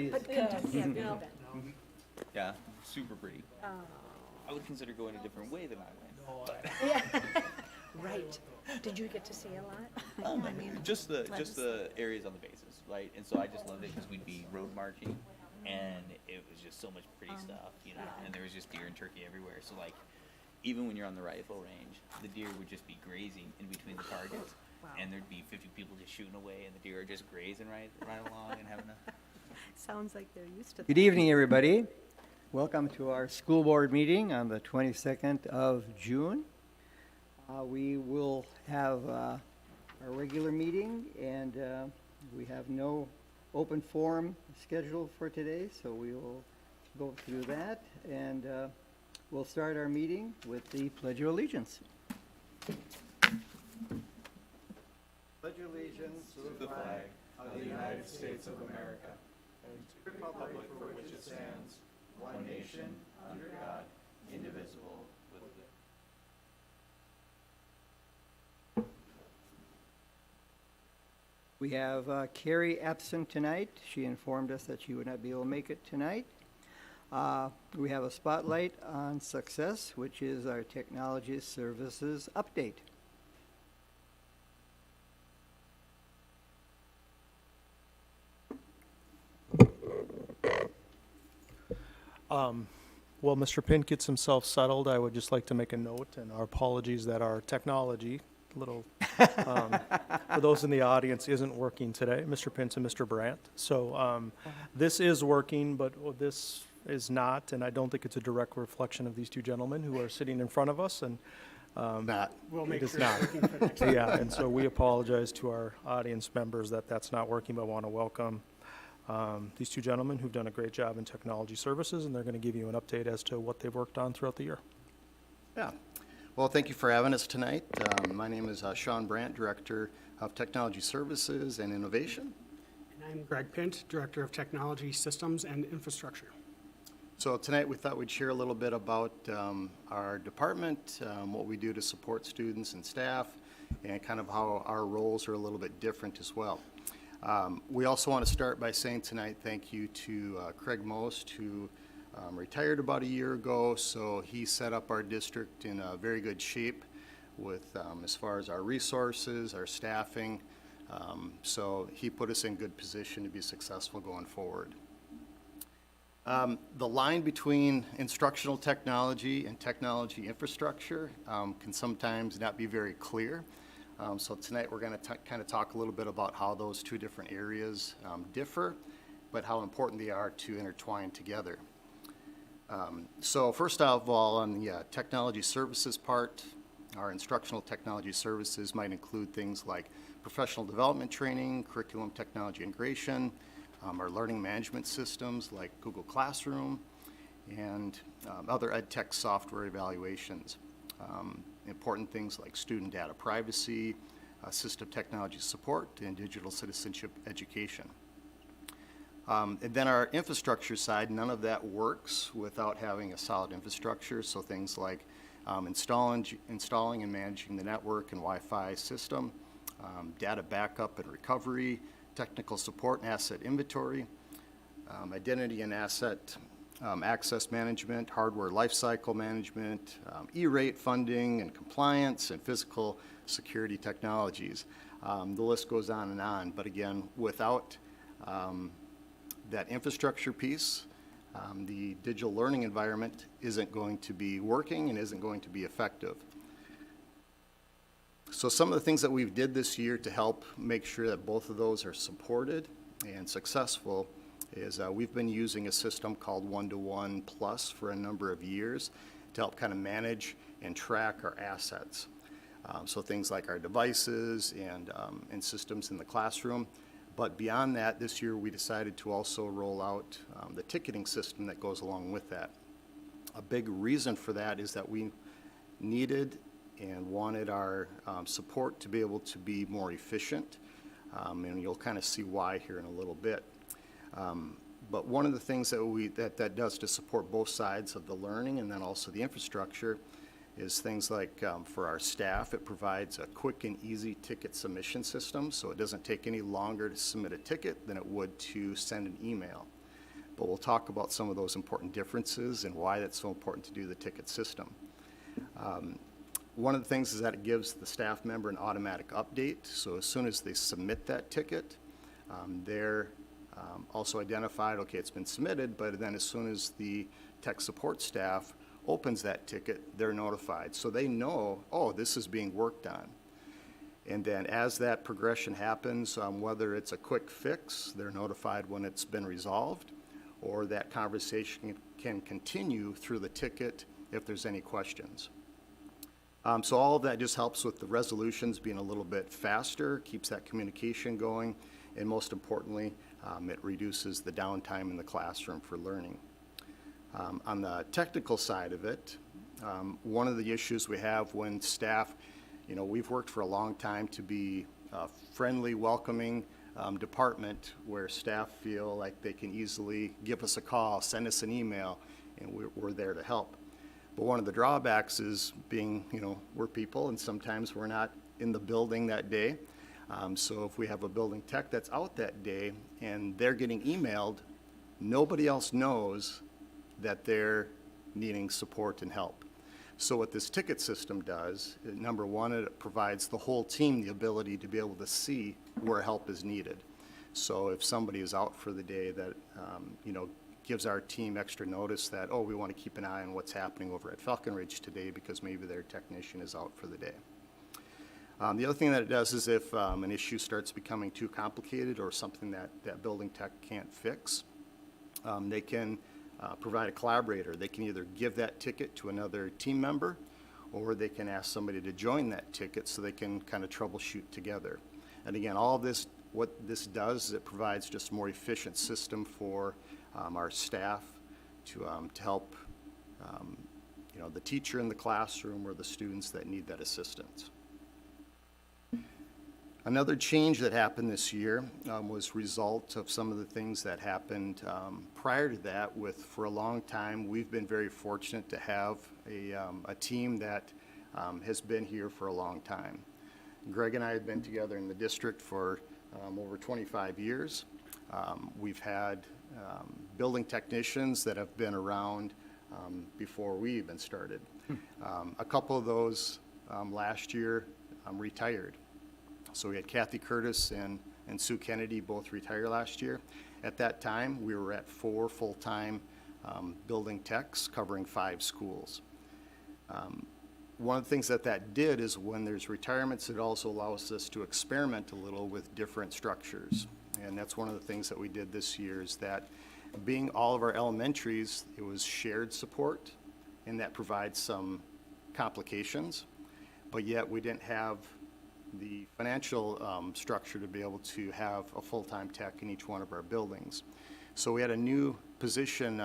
But continue, yeah, Ben. Yeah, super pretty. Oh, I would consider going a different way than I went. But, yeah. Right. Did you get to see a lot? I mean, just the areas on the bases, right? And so I just loved it because we'd be road marching, and it was just so much pretty stuff, you know. And there was just deer and turkey everywhere. So like, even when you're on the rifle range, the deer would just be grazing in between the targets, and there'd be 50 people just shooting away, and the deer are just grazing right along and having a. Sounds like they're used to that. Good evening, everybody. Welcome to our school board meeting on the 22nd of June. We will have our regular meeting, and we have no open forum scheduled for today, so we will go through that, and we'll start our meeting with the Pledge of Allegiance. Pledge allegiance to the flag of the United States of America, and to the republic for which it stands, one nation, under God, indivisible, with liberty. We have Carrie absent tonight. She informed us that she would not be able to make it tonight. We have a spotlight on success, which is our technology services update. While Mr. Pint gets himself settled, I would just like to make a note, and our apologies that our technology, for those in the audience, isn't working today, Mr. Pint and Mr. Brandt. So this is working, but this is not, and I don't think it's a direct reflection of these two gentlemen who are sitting in front of us, and We'll make it is sure not. it's working for next time. Yeah, and so we apologize to our audience members that that's not working, but want to welcome these two gentlemen who've done a great job in technology services, and they're going to give you an update as to what they've worked on throughout the year. Yeah. Well, thank you for having us tonight. My name is Sean Brandt, Director of Technology Services and Innovation. And I'm Greg Pint, Director of Technology Systems and Infrastructure. So tonight we thought we'd share a little bit about our department, what we do to support students and staff, and kind of how our roles are a little bit different as well. We also want to start by saying tonight thank you to Craig Most, who retired about a year ago, so he set up our district in a very good shape with as far as our resources, our staffing, so he put us in good position to be successful going forward. The line between instructional technology and technology infrastructure can sometimes not be very clear. So tonight we're going to kind of talk a little bit about how those two different areas differ, but how important they are to intertwine together. So first of all, on the technology services part, our instructional technology services might include things like professional development training, curriculum technology integration, our learning management systems like Google Classroom, and other ed tech software evaluations. Important things like student data privacy, assistive technology support, and digital citizenship education. And then our infrastructure side, none of that works without having a solid infrastructure. So things like installing and managing the network and Wi-Fi system, data backup and recovery, technical support and asset inventory, identity and asset access management, hardware lifecycle management, E-rate funding and compliance, and physical security technologies. The list goes on, but again, without that infrastructure piece, the digital learning environment isn't going to be working and isn't going to be effective. So some of the things that we've did this year to help make sure that both of those are supported and successful is we've been using a system called One-to-One Plus for a number of years to help kind of manage and track our assets. So things like our devices and systems in the classroom. But beyond that, this year we decided to also roll out the ticketing system that goes along with that. A big reason for that is that we needed and wanted our support to be able to be more efficient, and you'll kind of see why here in a little bit. But one of the things that does to support both sides of the learning and then also the infrastructure is things like for our staff, it provides a quick and easy ticket submission system, so it doesn't take any longer to submit a ticket than it would to send an email. but we'll talk about some of those important differences and why it's so important to do the ticket system. One of the things is that it gives the staff member an automatic update. So as soon as they submit that ticket, they're also identified, okay, it's been submitted, but then as soon as the tech support staff opens that ticket, they're notified. So they know, oh, this is being worked on. And then as that progression happens, whether it's a quick fix, they're notified when it's been resolved, or that conversation can continue through the ticket if there's any questions. So all of that just helps with the resolutions being a little bit faster, keeps that communication going, and most importantly, it reduces the downtime in the classroom for learning. On the technical side of it, one of the issues we have when staff, we've worked for a long time to be a friendly, welcoming department where staff feel like they can easily give us a call, send us an email, and we're there to help. But one of the drawbacks is being, we're people, and sometimes we're not in the building that day. So if we have a building tech that's out that day and they're getting emailed, nobody else knows that they're needing support and help. So what this ticket system does, number one, it provides the whole team the ability to be able to see where help is needed. So if somebody is out for the day, that gives our team extra notice that, oh, we want to keep an eye on what's happening over at Falcon Ridge today because maybe their technician is out for the day. The other thing that it does is if an issue starts becoming too complicated or something that building tech can't fix, they can provide a collaborator. They can either give that ticket to another team member, or they can ask somebody to join that ticket so they can kind of troubleshoot together. And again, all of this, what this does is it provides just a more efficient system for our staff to help the teacher in the classroom or the students that need that assistance. Another change that happened this year was a result of some of the things that happened prior to that. For a long time, we've been very fortunate to have a team that has been here for a long time. Greg and I have been together in the district for over 25 years. We've had building technicians that have been around before we even started. A couple of those last year retired. So we had Kathy Curtis and Sue Kennedy both retire last year. At that time, we were at 4 full-time building techs covering 5 schools. One of the things that did is when there's retirements, it also allows us to experiment a little with different structures. And that's one of the things that we did this year is that being all of our elementaries, it was shared support, and that provides some complications, but yet we didn't have the financial structure to be able to have a full-time tech in each one of our buildings. So we had a new position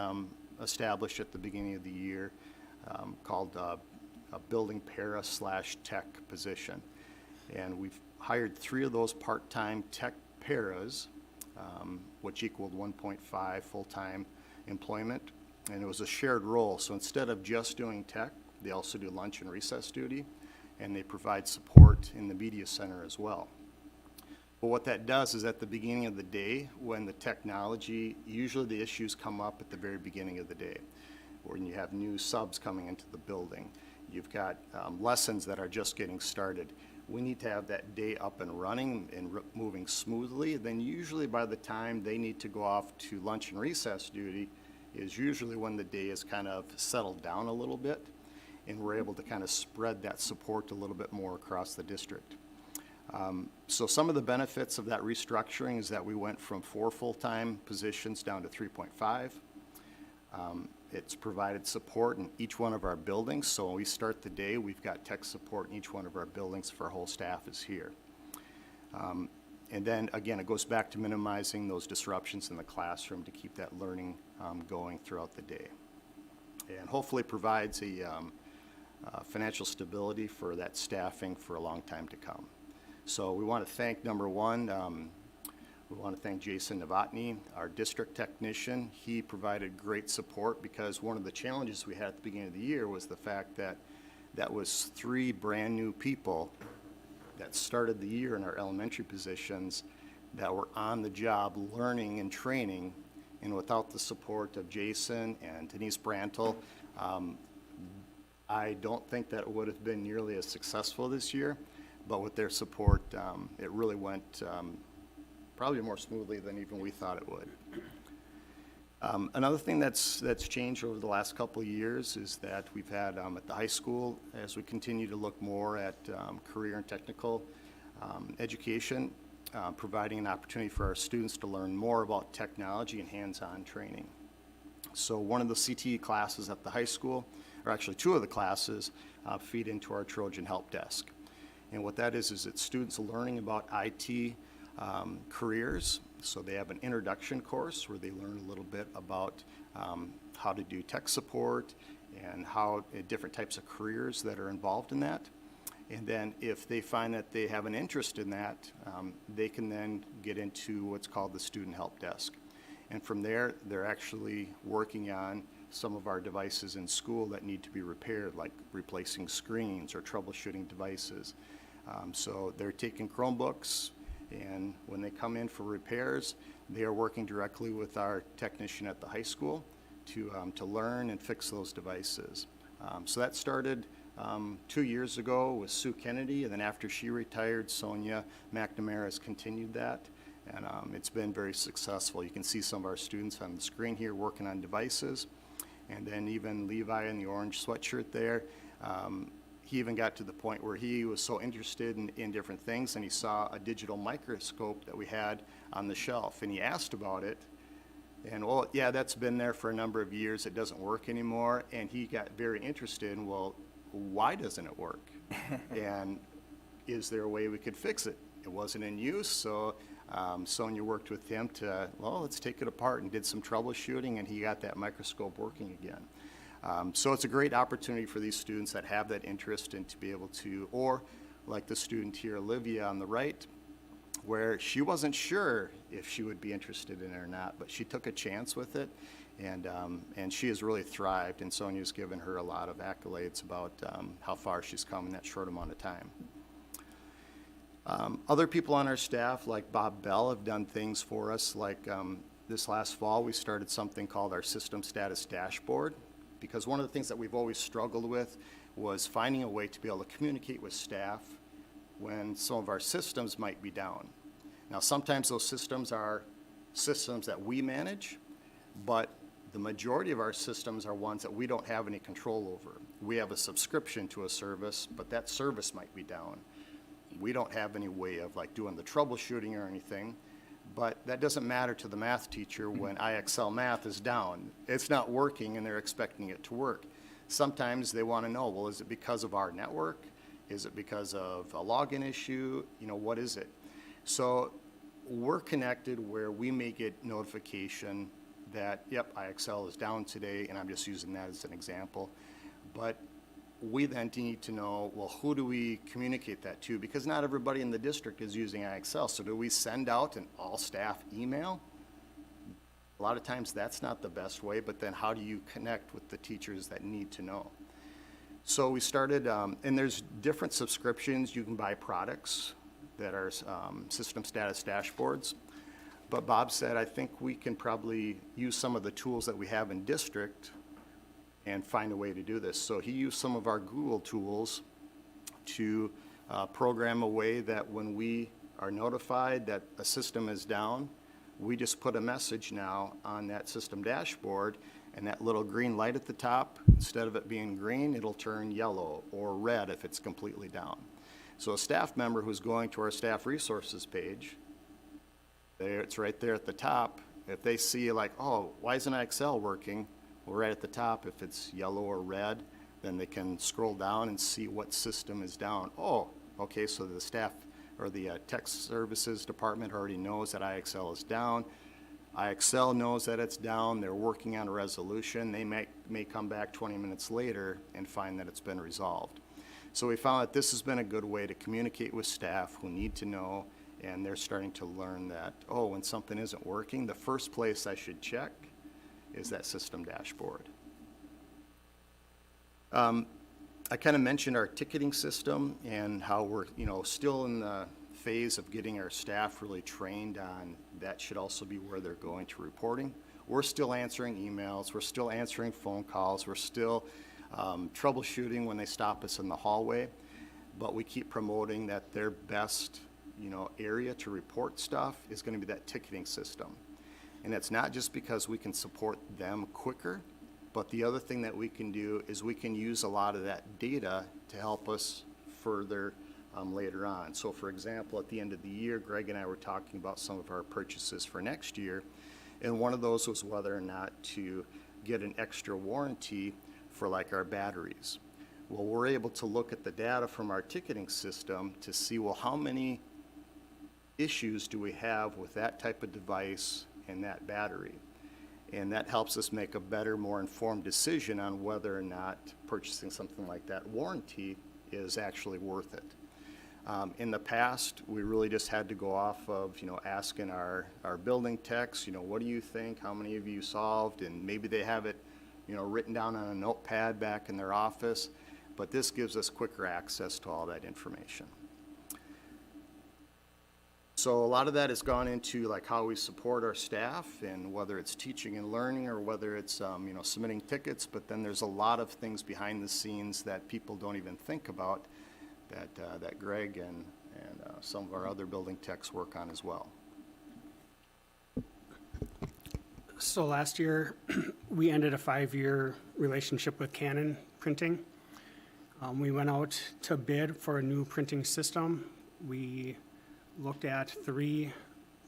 established at the beginning of the year called a building para/tech position. And we've hired 3 of those part-time tech paras, which equaled 1.5 full-time employment. And it was a shared role. So instead of just doing tech, they also do lunch and recess duty, and they provide support in the media center as well. But what that does is at the beginning of the day, when the technology, usually the issues come up at the very beginning of the day, when you have new subs coming into the building. You've got lessons that are just getting started. We need to have that day up and running and moving smoothly. Then usually by the time they need to go off to lunch and recess duty is usually when the day is kind of settled down a little bit, and we're able to kind of spread that support a little bit more across the district. So some of the benefits of that restructuring is that we went from 4 full-time positions down to 3.5. It's provided support in each one of our buildings. So when we start the day, we've got tech support in each one of our buildings if our whole staff is here. And then again, it goes back to minimizing those disruptions in the classroom to keep that learning going throughout the day. And hopefully provides a financial stability for that staffing for a long time to come. So we want to thank, number one, we want to thank Jason Novotny, our district technician. He provided great support because one of the challenges we had at the beginning of the year was the fact that that was 3 brand new people that started the year in our elementary positions that were on the job learning and training, And without the support of Jason and Denise Brantle, I don't think that it would have been nearly as successful this year. But with their support, it really went probably more smoothly than even we thought it would. Another thing that's changed over the last couple of years is that we've had at the high school, as we continue to look more at career and technical education, providing an opportunity for our students to learn more about technology and hands-on training. So one of the CTE classes at the high school, or actually two of the classes, feed into our Trojan Help Desk. And what that is it's students learning about IT careers. So they have an introduction course where they learn a little bit about how to do tech support and how different types of careers that are involved in that. And then if they find that they have an interest in that, they can then get into what's called the Student Help Desk. And from there, they're actually working on some of our devices in school that need to be repaired, like replacing screens or troubleshooting devices. So they're taking Chromebooks, and when they come in for repairs, they are working directly with our technician at the high school to learn and fix those devices. So that started 2 years ago with Sue Kennedy, and then after she retired, Sonia McNamara has continued that, and it's been very successful. You can see some of our students on the screen here working on devices, and then even Levi in the orange sweatshirt there, he even got to the point where he was so interested in different things, and he saw a digital microscope that we had on the shelf, and he asked about it. And, well, yeah, that's been there for a number of years. It doesn't work anymore. And he got very interested in, well, why doesn't it work? And is there a way we could fix it? It wasn't in use, so Sonia worked with him to, well, let's take it apart, and did some troubleshooting, and he got that microscope working again. So it's a great opportunity for these students that have that interest and to be able to, or like the student here, Olivia, on the right, where she wasn't sure if she would be interested in it or not, but she took a chance with it, and she has really thrived, and Sonia's given her a lot of accolades about how far she's come in that short amount of time. Other people on our staff, like Bob Bell, have done things for us, like this last fall we started something called our System Status Dashboard, because one of the things that we've always struggled with was finding a way to be able to communicate with staff when some of our systems might be down. Now, sometimes those systems are systems that we manage, but the majority of our systems are ones that we don't have any control over. We have a subscription to a service, but that service might be down. We don't have any way of like doing the troubleshooting or anything, but that doesn't matter to the math teacher when IXL math is down. It's not working and they're expecting it to work. Sometimes they want to know, well, is it because of our network? Is it because of a login issue? You know, what is it? So we're connected where we may get notification that, yep, IXL is down today, and I'm just using that as an example. But we then need to know, well, who do we communicate that to? Because not everybody in the district is using IXL. So do we send out an all-staff email? A lot of times that's not the best way, but then how do you connect with the teachers that need to know? So we started, and there's different subscriptions. You can buy products that are system status dashboards. But Bob said, I think we can probably use some of the tools that we have in district and find a way to do this. So he used some of our Google tools to program a way that when we are notified that a system is down, we just put a message now on that system dashboard, and that little green light at the top, instead of it being green, it'll turn yellow or red if it's completely down. So a staff member who's going to our staff resources page, there, it's right there at the top. If they see like, oh, why isn't IXL working? Well, right at the top, if it's yellow or red, then they can scroll down and see what system is down. Oh, okay, so the staff or the tech services department already knows that IXL is down. IXL knows that it's down. They're working on a resolution. They may come back 20 minutes later and find that it's been resolved. So we found that this has been a good way to communicate with staff who need to know, and they're starting to learn that, oh, when something isn't working, the first place I should check is that system dashboard. I kind of mentioned our ticketing system and how we're, still in the phase of getting our staff really trained on that should also be where they're going to reporting. we're still answering emails, we're still answering phone calls, we're still troubleshooting when they stop us in the hallway, but we keep promoting that their best, area to report stuff is going to be that ticketing system. And it's not just because we can support them quicker, but the other thing that we can do is we can use a lot of that data to help us further later on. So for example, at the end of the year, Greg and I were talking about some of our purchases for next year, and one of those was whether or not to get an extra warranty for like our batteries. Well, we're able to look at the data from our ticketing system to see, well, how many issues do we have with that type of device and that battery? And that helps us make a better, more informed decision on whether or not purchasing something like that warranty is actually worth it. In the past, we really just had to go off of, asking our building techs, what do you think? How many of you solved? And maybe they have it, written down on a notepad back in their office. But this gives us quicker access to all that information. So a lot of that has gone into like how we support our staff, and whether it's teaching and learning or whether it's submitting tickets. But then there's a lot of things behind the scenes that people don't even think about that Greg and some of our other building techs work on as well. So last year, we ended a 5-year relationship with Canon Printing. We went out to bid for a new printing system. We looked at 3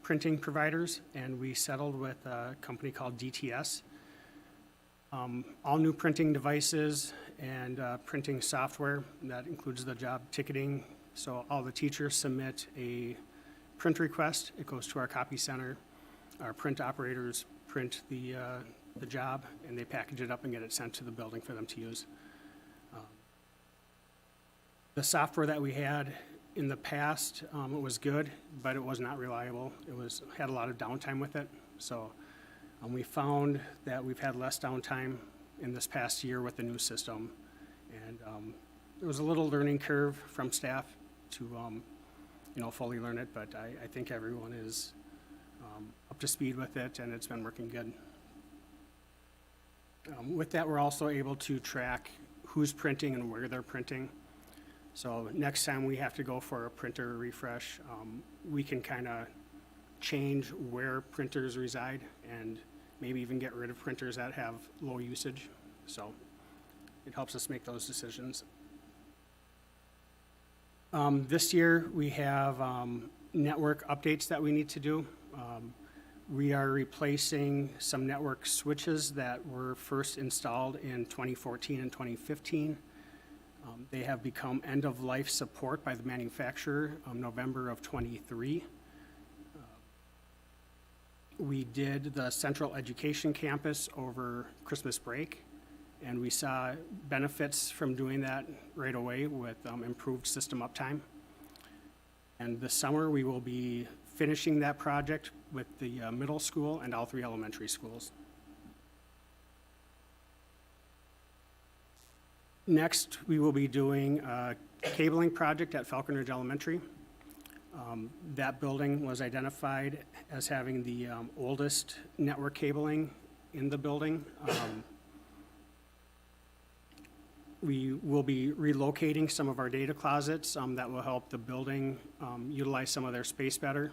printing providers, and we settled with a company called DTS. All new printing devices and printing software. That includes the job ticketing. So all the teachers submit a print request. It goes to our copy center. Our print operators print the job, and they package it up and get it sent to the building for them to use. The software that we had in the past, it was good, but it was not reliable. It had a lot of downtime with it. So we found that we've had less downtime in this past year with the new system. And there was a little learning curve from staff to fully learn it, but I think everyone is up to speed with it, and it's been working good. With that, we're also able to track who's printing and where they're printing. So next time we have to go for a printer refresh, we can kind of change where printers reside and maybe even get rid of printers that have low usage. So it helps us make those decisions. This year we have network updates that we need to do. We are replacing some network switches that were first installed in 2014 and 2015. They have become end-of-life support by the manufacturer November of 23. We did the Central Education Campus over Christmas break, and we saw benefits from doing that right away with improved system uptime. And this summer, we will be finishing that project with the middle school and all 3 elementary schools. Next, we will be doing a cabling project at Falcon Ridge Elementary. That building was identified as having the oldest network cabling in the building. We will be relocating some of our data closets that will help the building utilize some of their space better.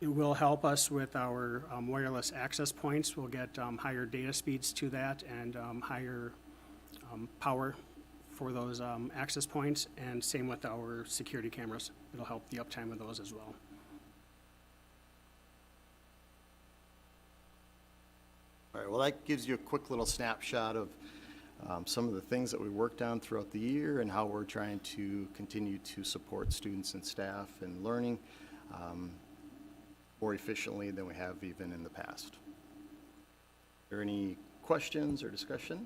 It will help us with our wireless access points. We'll get higher data speeds to that and higher power for those access points, and same with our security cameras. It'll help the uptime of those as well. All right, well, that gives you a quick little snapshot of some of the things that we worked on throughout the year and how we're trying to continue to support students and staff in learning more efficiently than we have even in the past. Are there any questions or discussion?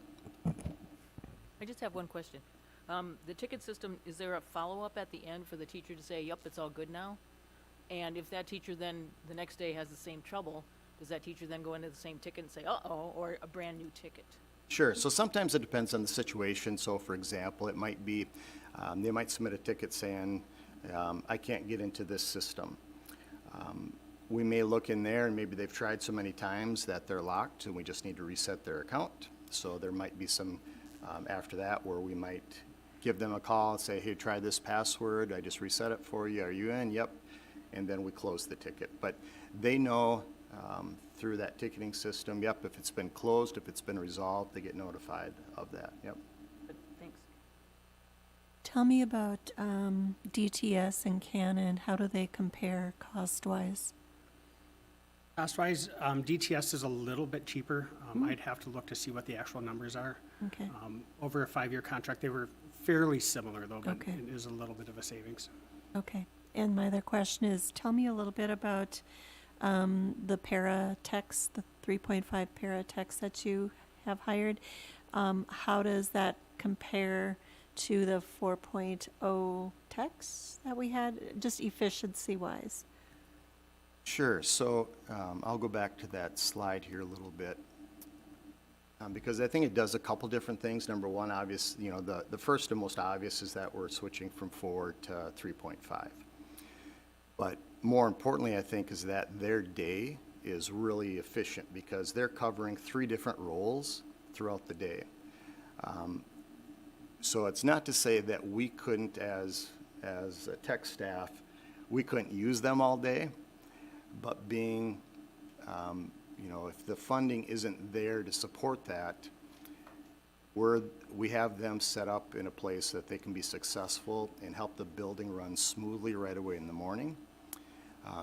I just have one question. The ticket system, is there a follow-up at the end for the teacher to say, yep, it's all good now? And if that teacher then the next day has the same trouble, does that teacher then go into the same ticket and say, uh-oh, or a brand new ticket? Sure. So sometimes it depends on the situation. So for example, it might be, they might submit a ticket saying, I can't get into this system. we may look in there and maybe they've tried so many times that they're locked and we just need to reset their account. So there might be some, after that, where we might give them a call and say, hey, try this password. I just reset it for you. Are you in? Yep. And then we close the ticket. But they know through that ticketing system, yep, if it's been closed, if it's been resolved, they get notified of that. Yep. Good, thanks. Tell me about DTS and Canon. How do they compare cost-wise? Cost-wise, DTS is a little bit cheaper. I'd have to look to see what the actual numbers are. Okay. Over a 5-year contract, they were fairly similar though, but Okay. it is a little bit of a savings. Okay. And my other question is, tell me a little bit about the para-techs, the 3.5 para-techs that you have hired. How does that compare to the 4.0 techs that we had, just efficiency-wise? Sure. So I'll go back to that slide here a little bit because I think it does a couple different things. Number one, obvious, you know, the first and most obvious is that we're switching from 4 to 3.5. But more importantly, I think, is that their day is really efficient because they're covering 3 different roles throughout the day. So it's not to say that we couldn't, as a tech staff, we couldn't use them all day. But being, you know, if the funding isn't there to support that, we have them set up in a place that they can be successful and help the building run smoothly right away in the morning.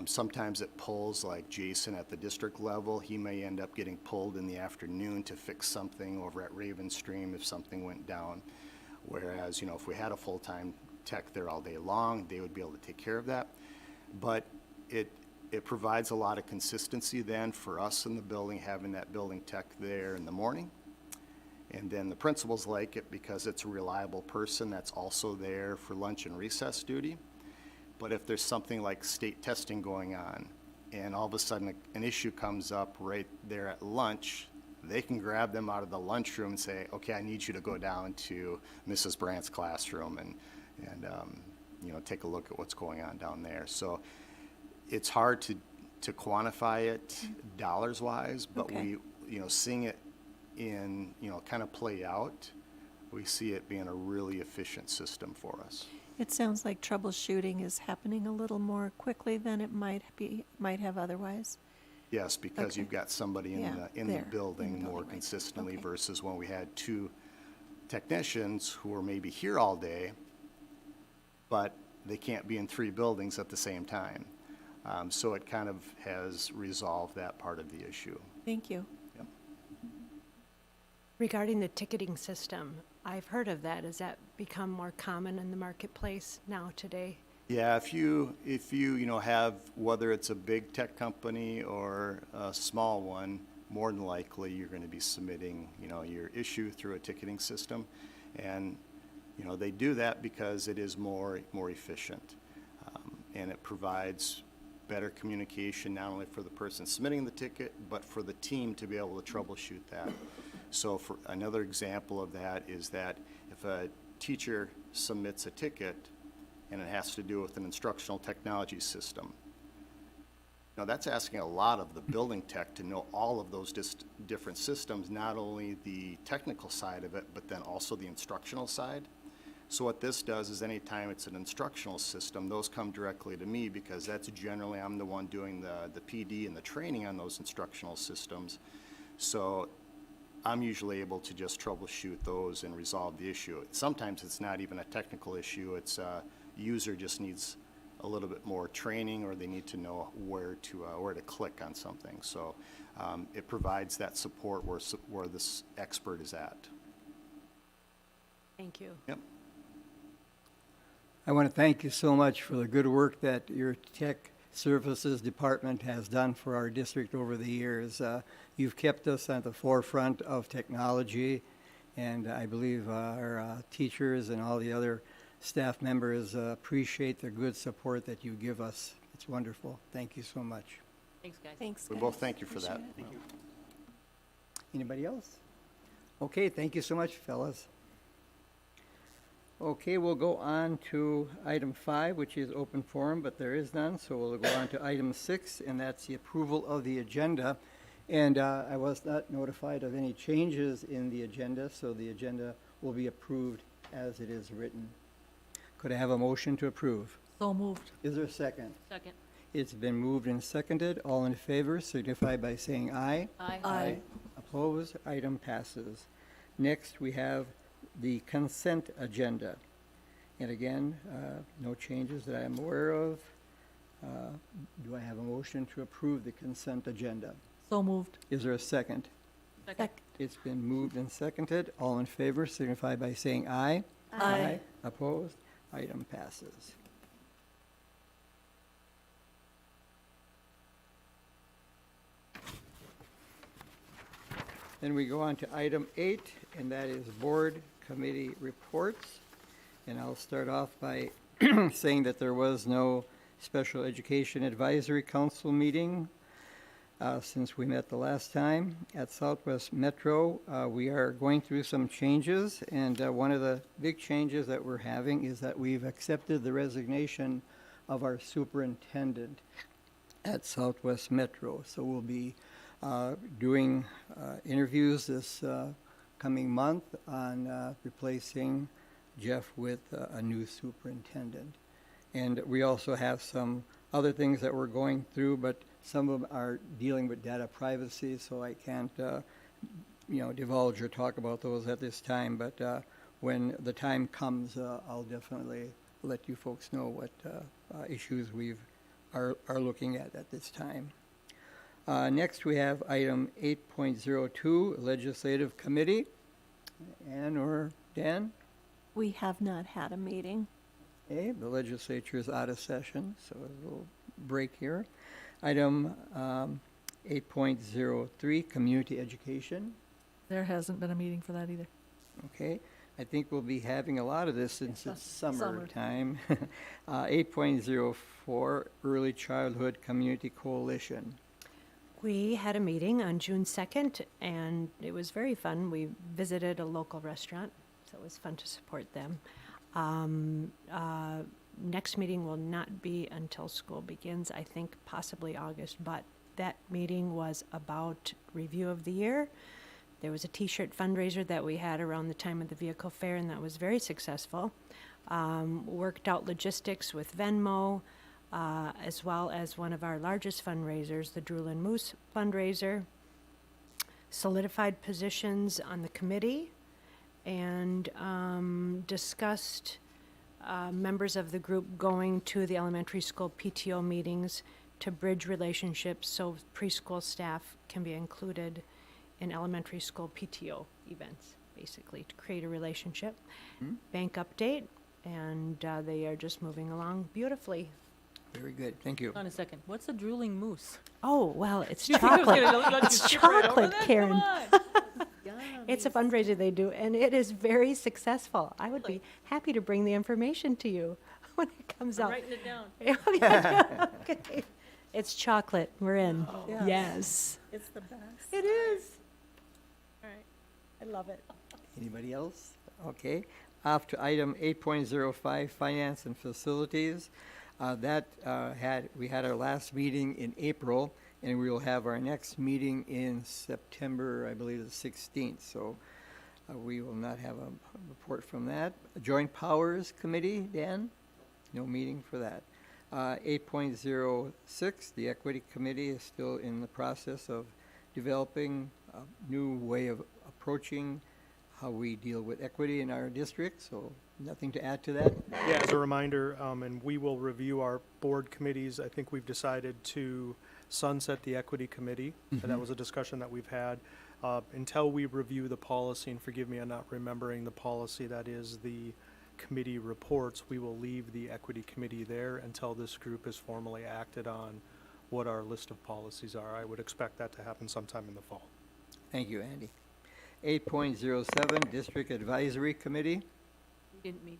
Sometimes it pulls, like Jason at the district level, he may end up getting pulled in the afternoon to fix something over at Raven Stream if something went down. Whereas, you know, if we had a full-time tech there all day long, they would be able to take care of that. But it provides a lot of consistency then for us in the building, having that building tech there in the morning. And then the principals like it because it's a reliable person that's also there for lunch and recess duty. But if there's something like state testing going on and all of a sudden an issue comes up right there at lunch, they can grab them out of the lunchroom and say, okay, I need you to go down to Mrs. Brandt's classroom and you know, take a look at what's going on down there. So it's hard to quantify it dollars wise, but Okay. we, you know, seeing it in, you know, kind of play out, we see it being a really efficient system for us. It sounds like troubleshooting is happening a little more quickly than it might have otherwise. Yes, because Okay. you've got somebody Yeah, in the there, building in the more building, right. consistently Okay. versus when we had 2 technicians who were maybe here all day, but they can't be in 3 buildings at the same time. So it kind of has resolved that part of the issue. Thank you. Yep. Regarding the ticketing system, I've heard of that. Has that become more common in the marketplace now today? Yeah, if you you know, have, whether it's a big tech company or a small one, more than likely you're going to be submitting, you know, your issue through a ticketing system. And, you know, they do that because it is more efficient. And it provides better communication, not only for the person submitting the ticket, but for the team to be able to troubleshoot that. So for another example of that is that if a teacher submits a ticket and it has to do with an instructional technology system, now that's asking a lot of the building tech to know all of those different systems, not only the technical side of it, but then also the instructional side. So what this does is anytime it's an instructional system, those come directly to me because that's generally, I'm the one doing the PD and the training on those instructional systems. So I'm usually able to just troubleshoot those and resolve the issue. Sometimes it's not even a technical issue, it's user just needs a little bit more training or they need to know where to click on something. So it provides that support where this expert is at. Thank you. Yep. I want to thank you so much for the good work that your tech services department has done for our district over the years. You've kept us at the forefront of technology, and I believe our teachers and all the other staff members appreciate the good support that you give us. It's wonderful. Thank you so much. Thanks, guys. Thanks, We guys. both thank you for that. Appreciate it. Anybody else? Okay, thank you so much, fellas. Okay, we'll go on to item 5, which is open forum, but there is none, so we'll go on to item 6, and that's the approval of the agenda. And I was not notified of any changes in the agenda, so the agenda will be approved as it is written. Could I have a motion to approve? So moved. Is there a second? Second. It's been moved and seconded. All in favor signify by saying aye. Aye. Aye. Opposed? Item passes. Next, we have the consent agenda. And again, no changes that I am aware of. Do I have a motion to approve the consent agenda? So moved. Is there a second? Second. It's been moved and seconded. All in favor signify by saying aye. Aye. Opposed? Item passes. Then we go on to item 8, and that is board committee reports. And I'll start off by saying that there was no Special Education Advisory Council meeting since we met the last time. At Southwest Metro, we are going through some changes, and one of the big changes that we're having is that we've accepted the resignation of our superintendent at Southwest Metro. So we'll be doing interviews this coming month on replacing Jeff with a new superintendent. And we also have some other things that we're going through, but some of them are dealing with data privacy, so I can't, divulge or talk about those at this time. But when the time comes, I'll definitely let you folks know what issues we are looking at this time. Next, we have item 8.02, Legislative Committee. Ann or Dan? We have not had a meeting. Okay, the legislature is out of session, so a little break here. Item 8.03, Community Education. There hasn't been a meeting for that either. Okay, I think we'll be having a lot of this since it's Summer. summertime. 8.04, Early Childhood Community Coalition. We had a meeting on June 2nd, and it was very fun. We visited a local restaurant, so it was fun to support them. Next meeting will not be until school begins, I think possibly August, but that meeting was about review of the year. There was a T-shirt fundraiser that we had around the time of the vehicle fair, and that was very successful. Worked out logistics with Venmo, as well as one of our largest fundraisers, the Drool and Moose fundraiser. Solidified positions on the committee, and discussed members of the group going to the elementary school PTO meetings to bridge relationships so preschool staff can be included in elementary school PTO events, basically, to create a relationship. Bank update, and they are just moving along beautifully. Very good, thank you. Hold on a second. What's a drooling moose? Oh, well, it's You think I was chocolate. gonna let you It's skip right over chocolate, that? Come Karen. on. It's a fundraiser they do, and it is very successful. I would be Really? happy to bring the information to you when it comes I'm out. writing it down. Okay. It's chocolate. We're in. Yeah. Yes. It's the best. It is. All right. I love it. Anybody else? Okay. Off to item 8.05, Finance and Facilities. We had our last meeting in April, and we will have our next meeting in September, I believe the 16th. So we will not have a report from that. Joint Powers Committee, Dan? No meeting for that. 8.06, the Equity Committee is still in the process of developing a new way of approaching how we deal with equity in our district, so nothing to add to that. Yeah, as a reminder, and we will review our board committees. I think we've decided to sunset the equity committee, and that was a discussion that we've had. Until we review the policy, and forgive me, I'm not remembering the policy, that is the committee reports, we will leave the equity committee there until this group has formally acted on what our list of policies are. I would expect that to happen sometime in the fall. Thank you, Andy. 8.07, District Advisory Committee. We didn't meet.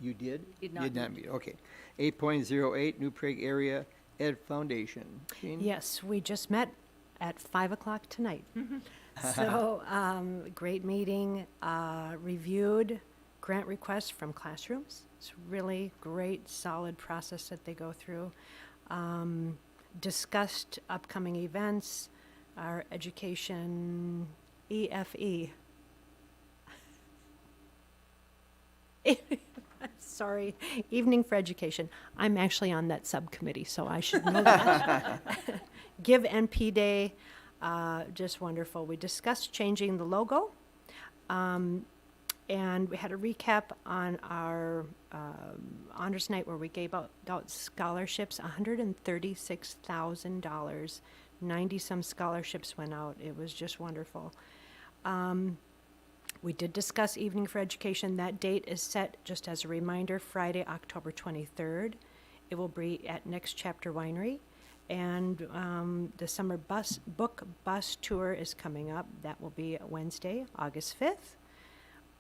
You did? Did not Did not meet. meet, okay. 8.08, New Prague Area Ed Foundation. Jean? Yes, we just met at 5 o'clock tonight. So, great meeting, reviewed grant requests from classrooms. It's really great, solid process that they go through. Discussed upcoming events, our education EFE. Sorry, Evening for Education. I'm actually on that subcommittee, so I should know that. Give NP Day, just wonderful. We discussed changing the logo, and we had a recap on our honors night where we gave out scholarships, $136,000. 90-some scholarships went out. It was just wonderful. We did discuss Evening for Education. That date is set, just as a reminder, Friday, October 23rd. It will be at Next Chapter Winery. And the summer book bus tour is coming up. That will be Wednesday, August 5th.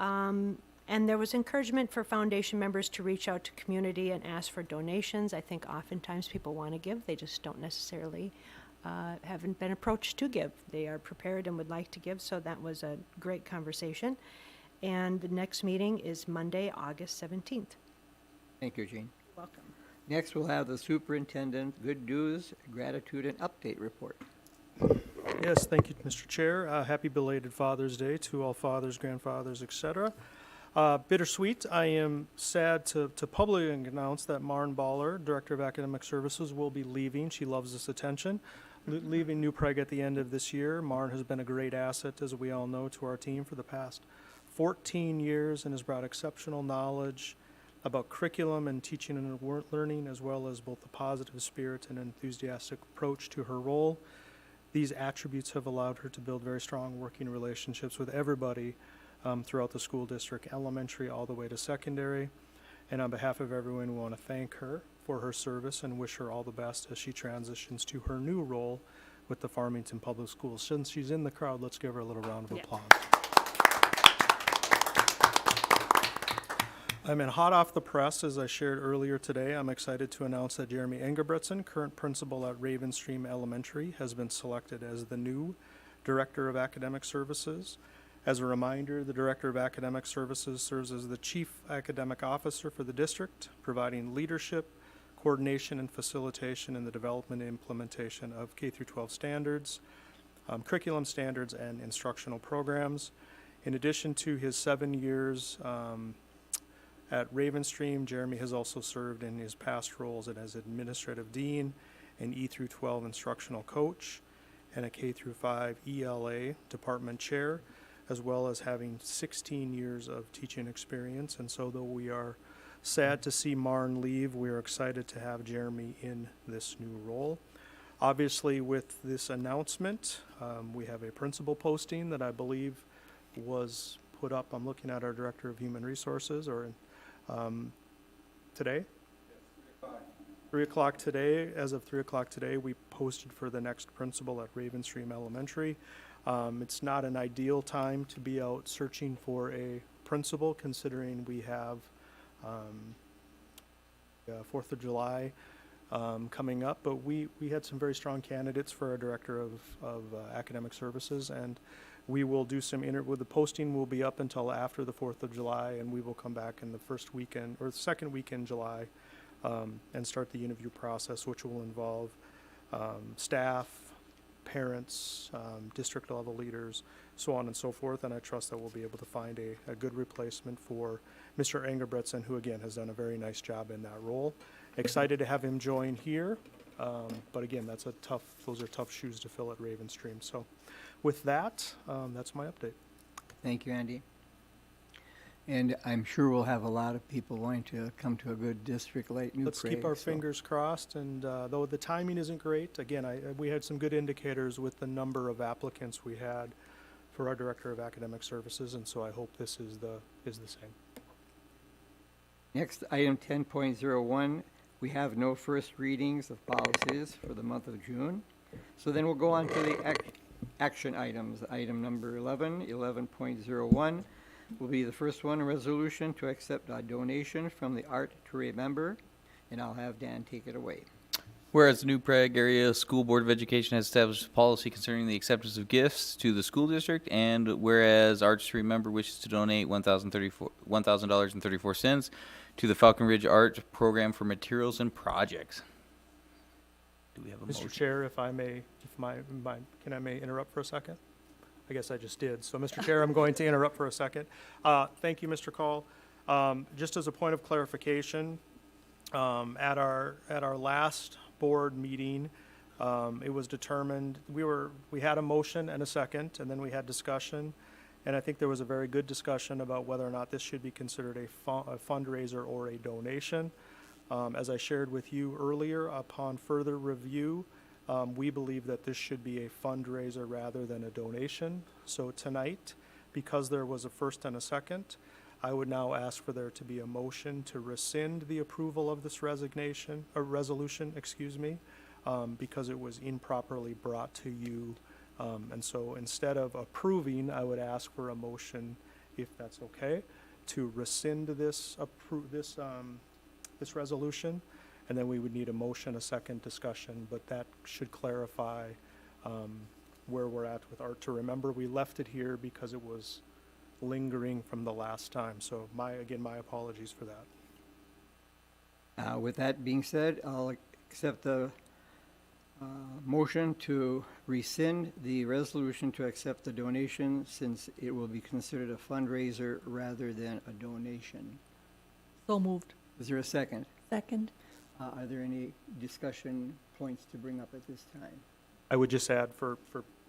And there was encouragement for foundation members to reach out to community and ask for donations. I think oftentimes people want to give. They just don't necessarily haven't been approached to give. They are prepared and would like to give, so that was a great conversation. And the next meeting is Monday, August 17th. Thank you, Jean. Welcome. Next, we'll have the superintendent good news, gratitude, and update report. Yes, thank you, Mr. Chair. Happy belated Father's Day to all fathers, grandfathers, etc. Bittersweet, I am sad to publicly announce that Maren Baller, Director of Academic Services, will be leaving. She loves this attention. Leaving New Prague at the end of this year. Maren has been a great asset, as we all know, to our team for the past 14 years and has brought exceptional knowledge about curriculum and teaching and learning, as well as both the positive spirit and enthusiastic approach to her role. These attributes have allowed her to build very strong working relationships with everybody throughout the school district, elementary all the way to secondary. And on behalf of everyone, we want to thank her for her service and wish her all the best as she transitions to her new role with the Farmington Public Schools. Since she's in the crowd, let's give her a little round of applause. I'm in hot off the press, as I shared earlier today. I'm excited to announce that Jeremy Engebretson, current principal at Ravenstream Elementary, has been selected as the new Director of Academic Services. As a reminder, the Director of Academic Services serves as the Chief Academic Officer for the district, providing leadership, coordination, and facilitation in the development and implementation of K-12 standards, curriculum standards, and instructional programs. In addition to his 7 years at Ravenstream, Jeremy has also served in his past roles as Administrative Dean, an E-12 instructional coach, and a K-5 ELA department chair, as well as having 16 years of teaching experience. And so though we are sad to see Maren leave, we are excited to have Jeremy in this new role. Obviously, with this announcement, we have a principal posting that I believe was put up. I'm looking at our Director of Human Resources, or today? 3 o'clock today. As of 3 o'clock today, we posted for the next principal at Ravenstream Elementary. It's not an ideal time to be out searching for a principal, considering we have 4th of July coming up, but we had some very strong candidates for our Director of Academic Services, and we will do some the posting will be up until after the 4th of July, and we will come back in the first weekend or the second week in July and start the interview process, which will involve staff, parents, district level leaders, so on and so forth. And I trust that we'll be able to find a good replacement for Mr. Engebretson, who again has done a very nice job in that role. Excited to have him join here, but again, those are tough shoes to fill at Ravenstream. So with that, that's my update. Thank you, Andy. And I'm sure we'll have a lot of people wanting to come to a good district like New Prague. Let's keep our fingers crossed, and though the timing isn't great, again, we had some good indicators with the number of applicants we had for our Director of Academic Services, and so I hope this is the same. Next, item 10.01, we have no first readings of policies for the month of June. So then we'll go on to the action items. Item number 11, 11.01. will be the first one, a resolution to accept a donation from the Art to Remember, and I'll have Dan take it away. Whereas the New Prague Area School Board of Education has established a policy concerning the acceptance of gifts to the school district, and whereas Arts to Remember wishes to donate $1,000.34 to the Falcon Ridge Art Program for materials and projects. Do we have a motion? Mr. Chair, if I may, can I may interrupt for a second? I guess I just did. So, Mr. Chair, I'm going to interrupt for a second. Thank you, Mr. Call. Just as a point of clarification, at our last board meeting, it was determined, we had a motion and a second, and then we had discussion. And I think there was a very good discussion about whether or not this should be considered a fundraiser or a donation. As I shared with you earlier, upon further review, we believe that this should be a fundraiser rather than a donation. So tonight, because there was a first and a second, I would now ask for there to be a motion to rescind the approval of this resolution, because it was improperly brought to you. And so instead of approving, I would ask for a motion, if that's okay, to rescind this resolution. And then we would need a motion, a second discussion, but that should clarify where we're at with Art to Remember. We left it here because it was lingering from the last time. So my apologies for that. With that being said, I'll accept the motion to rescind the resolution to accept the donation, since it will be considered a fundraiser rather than a donation. So moved. Is there a second? Second. Are there any discussion points to bring up at this time? I would just add for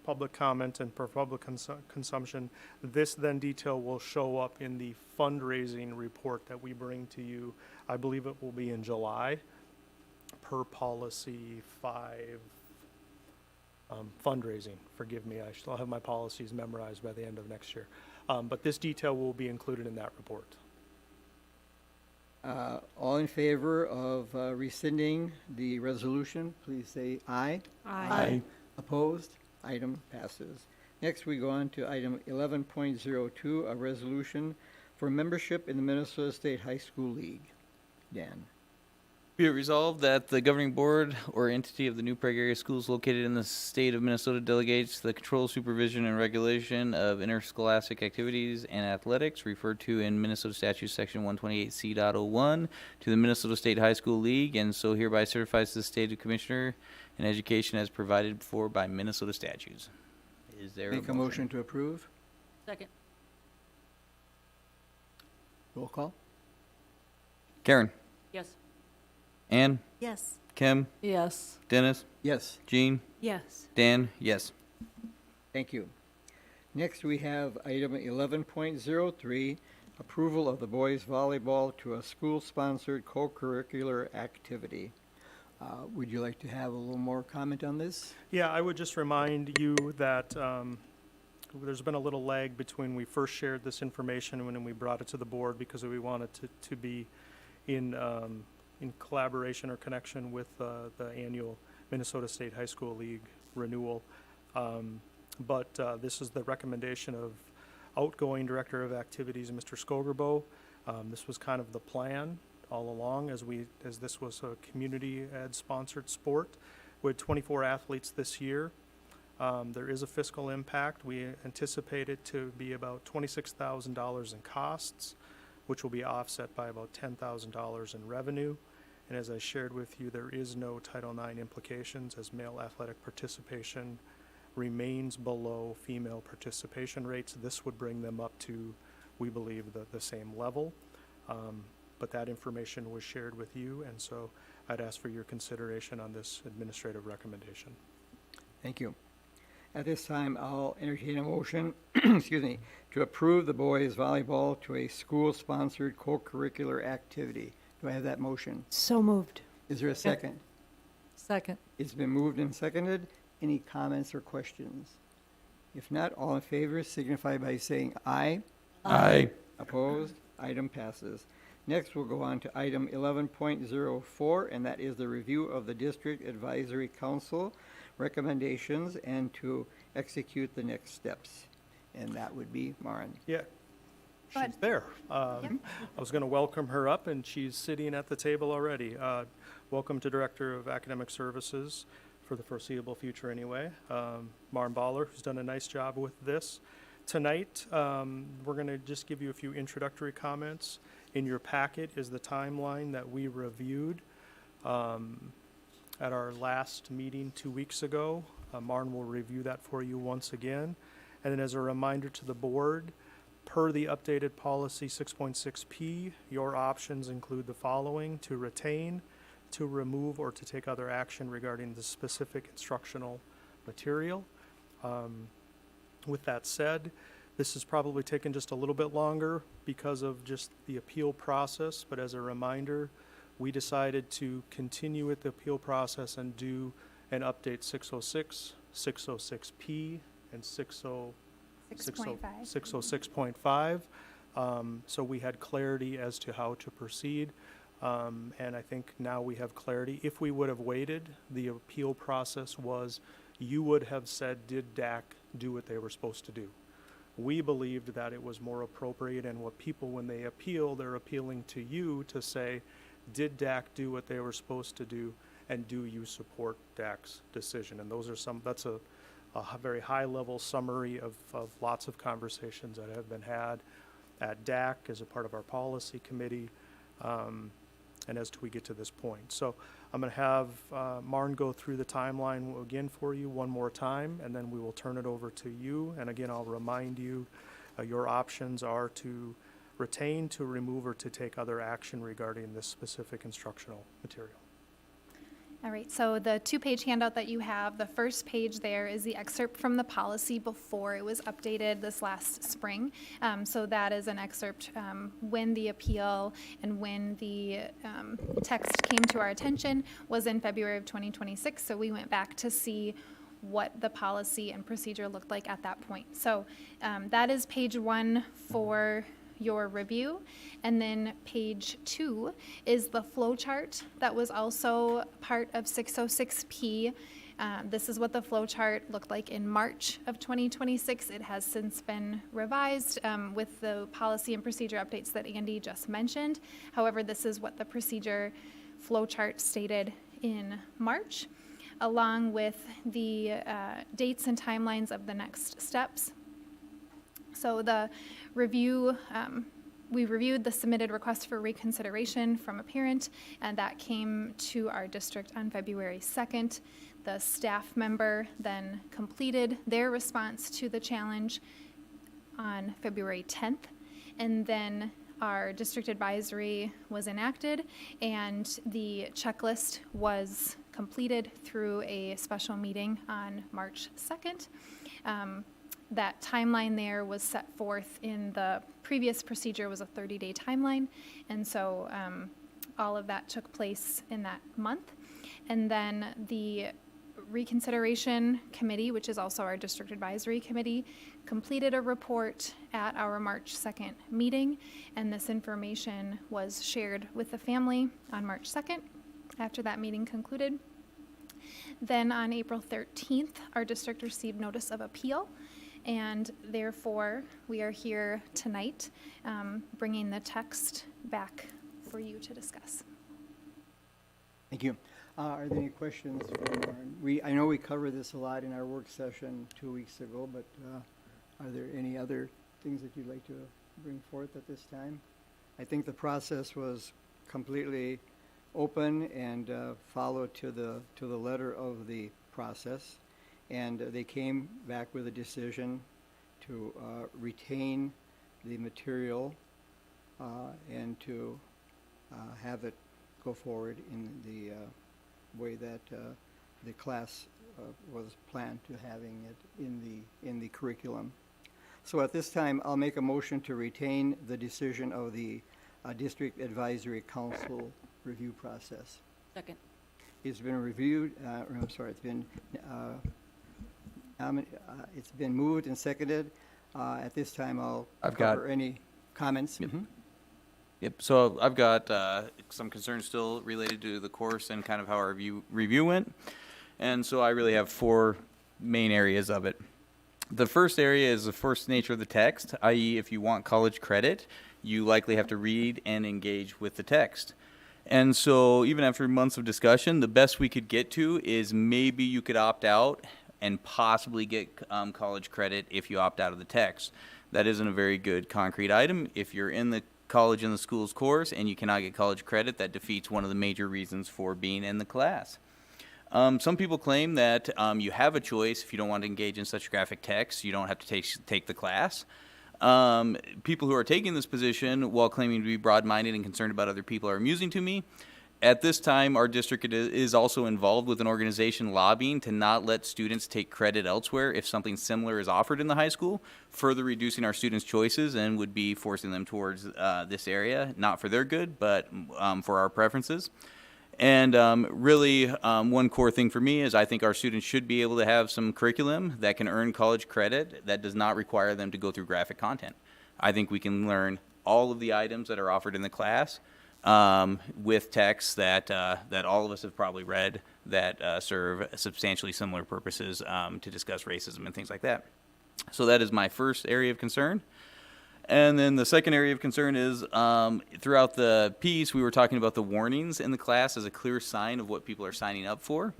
public comment and for public consumption, this then detail will show up in the fundraising report that we bring to you. I believe it will be in July, per policy 5, fundraising. Forgive me, I still have my policies memorized by the end of next year. But this detail will be included in that report. All in favor of rescinding the resolution, please say aye. Aye. Opposed? Item passes. Next, we go on to item 11.02, a resolution for membership in the Minnesota State High School League. Dan. Be it resolved that the governing board or entity of the New Prague area schools located in the state of Minnesota delegates the control, supervision, and regulation of interscholastic activities and athletics referred to in Minnesota Statute Section 128C.01 to the Minnesota State High School League, and so hereby certifies to the State Commissioner in Education as provided for by Minnesota statutes. Is there Make a motion to approve. Second. Roll call. Karen, Yes. Ann, Yes. Kim, Yes. Dennis, Yes. Jean, Yes. Dan, yes. Thank you. Next, we have item 11.03, approval of the boys volleyball to a school-sponsored co-curricular activity. Would you like to have a little more comment on this? Yeah, I would just remind you that there's been a little lag between we first shared this information and when we brought it to the board, because we wanted to be in collaboration or connection with the annual Minnesota State High School League renewal. But this is the recommendation of outgoing Director of Activities, Mr. Skogerbo. This was kind of the plan all along, as this was a community ed sponsored sport with 24 athletes this year. There is a fiscal impact. We anticipate it to be about $26,000 in costs, which will be offset by about $10,000 in revenue. And as I shared with you, there is no Title IX implications, as male athletic participation remains below female participation rates. This would bring them up to, we believe, the same level. But that information was shared with you, and so I'd ask for your consideration on this administrative recommendation. Thank you. At this time, I'll entertain a motion, excuse me, to approve the boys volleyball to a school-sponsored co-curricular activity. Do I have that motion? So moved. Is there a second? Second. It's been moved and seconded. Any comments or questions? If not, all in favor signify by saying aye. Aye. Opposed? Item passes. Next, we'll go on to item 11.04, and that is the review of the District Advisory Council recommendations and to execute the next steps. And that would be Maren. Yeah. She's there. I was going to welcome her up, and she's sitting at the table already. Welcome to Director of Academic Services for the foreseeable future anyway, Marn Baller, who's done a nice job with this. Tonight, we're going to just give you a few introductory comments. In your packet is the timeline that we reviewed at our last meeting 2 weeks ago. Marn will review that for you once again. And then as a reminder to the board, per the updated policy 6.6P, your options include the following: to retain, to remove, or to take other action regarding the specific instructional material. With that said, this has probably taken just a little bit longer because of just the appeal process, but as a reminder, we decided to continue with the appeal process and do an update 606, 606P, and 606.5. So we had clarity as to how to proceed, and I think now we have clarity. If we would have waited, the appeal process was, you would have said, did DAC do what they were supposed to do? We believed that it was more appropriate, and what people, when they appeal, they're appealing to you to say, did DAC do what they were supposed to do, and do you support DAC's decision? And those are that's a very high-level summary of lots of conversations that have been had at DAC as a part of our policy committee, and as we get to this point. So I'm going to have Marn go through the timeline again for you one more time, and then we will turn it over to you. And again, I'll remind you, your options are to retain, to remove, or to take other action regarding this specific instructional material. All right, so the two-page handout that you have, the first page there is the excerpt from the policy before it was updated this last spring. So that is an excerpt when the appeal and when the text came to our attention was in February of 2026. So we went back to see what the policy and procedure looked like at that point. So that is page 1 for your review. And then page 2 is the flow chart that was also part of 606P. This is what the flow chart looked like in March of 2026. It has since been revised with the policy and procedure updates that Andy just mentioned. However, this is what the procedure flow chart stated in March, along with the dates and timelines of the next steps. So the review, we reviewed the submitted request for reconsideration from a parent, and that came to our district on February 2nd. The staff member then completed their response to the challenge on February 10th, and then our district advisory was enacted, and the checklist was completed through a special meeting on March 2nd. That timeline there was set forth in the previous procedure, was a 30-day timeline, and so all of that took place in that month. And then the reconsideration committee, which is also our district advisory committee, completed a report at our March 2nd meeting, and this information was shared with the family on March 2nd after that meeting concluded. Then on April 13th, our district received notice of appeal, and therefore we are here tonight bringing the text back for you to discuss. Thank you. Are there any questions for Lauren? I know we covered this a lot in our work session 2 weeks ago, but are there any other things that you'd like to bring forth at this time? I think the process was completely open and followed to the letter of the process, and they came back with a decision to retain the material and to have it go forward in the way that the class was planned to having it in the curriculum. So at this time, I'll make a motion to retain the decision of the District Advisory Council review process. Second. It's been reviewed, it's been moved and seconded. At this time, I'll cover any comments. Yep. Yep, so I've got some concerns still related to the course and kind of how our review went. And so I really have 4 main areas of it. The first area is the first nature of the text, i.e. if you want college credit, you likely have to read and engage with the text. And so even after months of discussion, the best we could get to is maybe you could opt out and possibly get college credit if you opt out of the text. That isn't a very good concrete item. If you're in the college and the school's course and you cannot get college credit, that defeats one of the major reasons for being in the class. Some people claim that you have a choice if you don't want to engage in such graphic text. You don't have to take the class. People who are taking this position while claiming to be broad-minded and concerned about other people are amusing to me. At this time, our district is also involved with an organization lobbying to not let students take credit elsewhere if something similar is offered in the high school, further reducing our students' choices and would be forcing them towards this area, not for their good, but for our preferences. And really, one core thing for me is I think our students should be able to have some curriculum that can earn college credit that does not require them to go through graphic content. I think we can learn all of the items that are offered in the class with texts that all of us have probably read that serve substantially similar purposes to discuss racism and things like that. So that is my first area of concern. And then the second area of concern is throughout the piece, we were talking about the warnings in the class as a clear sign of what people are signing up for.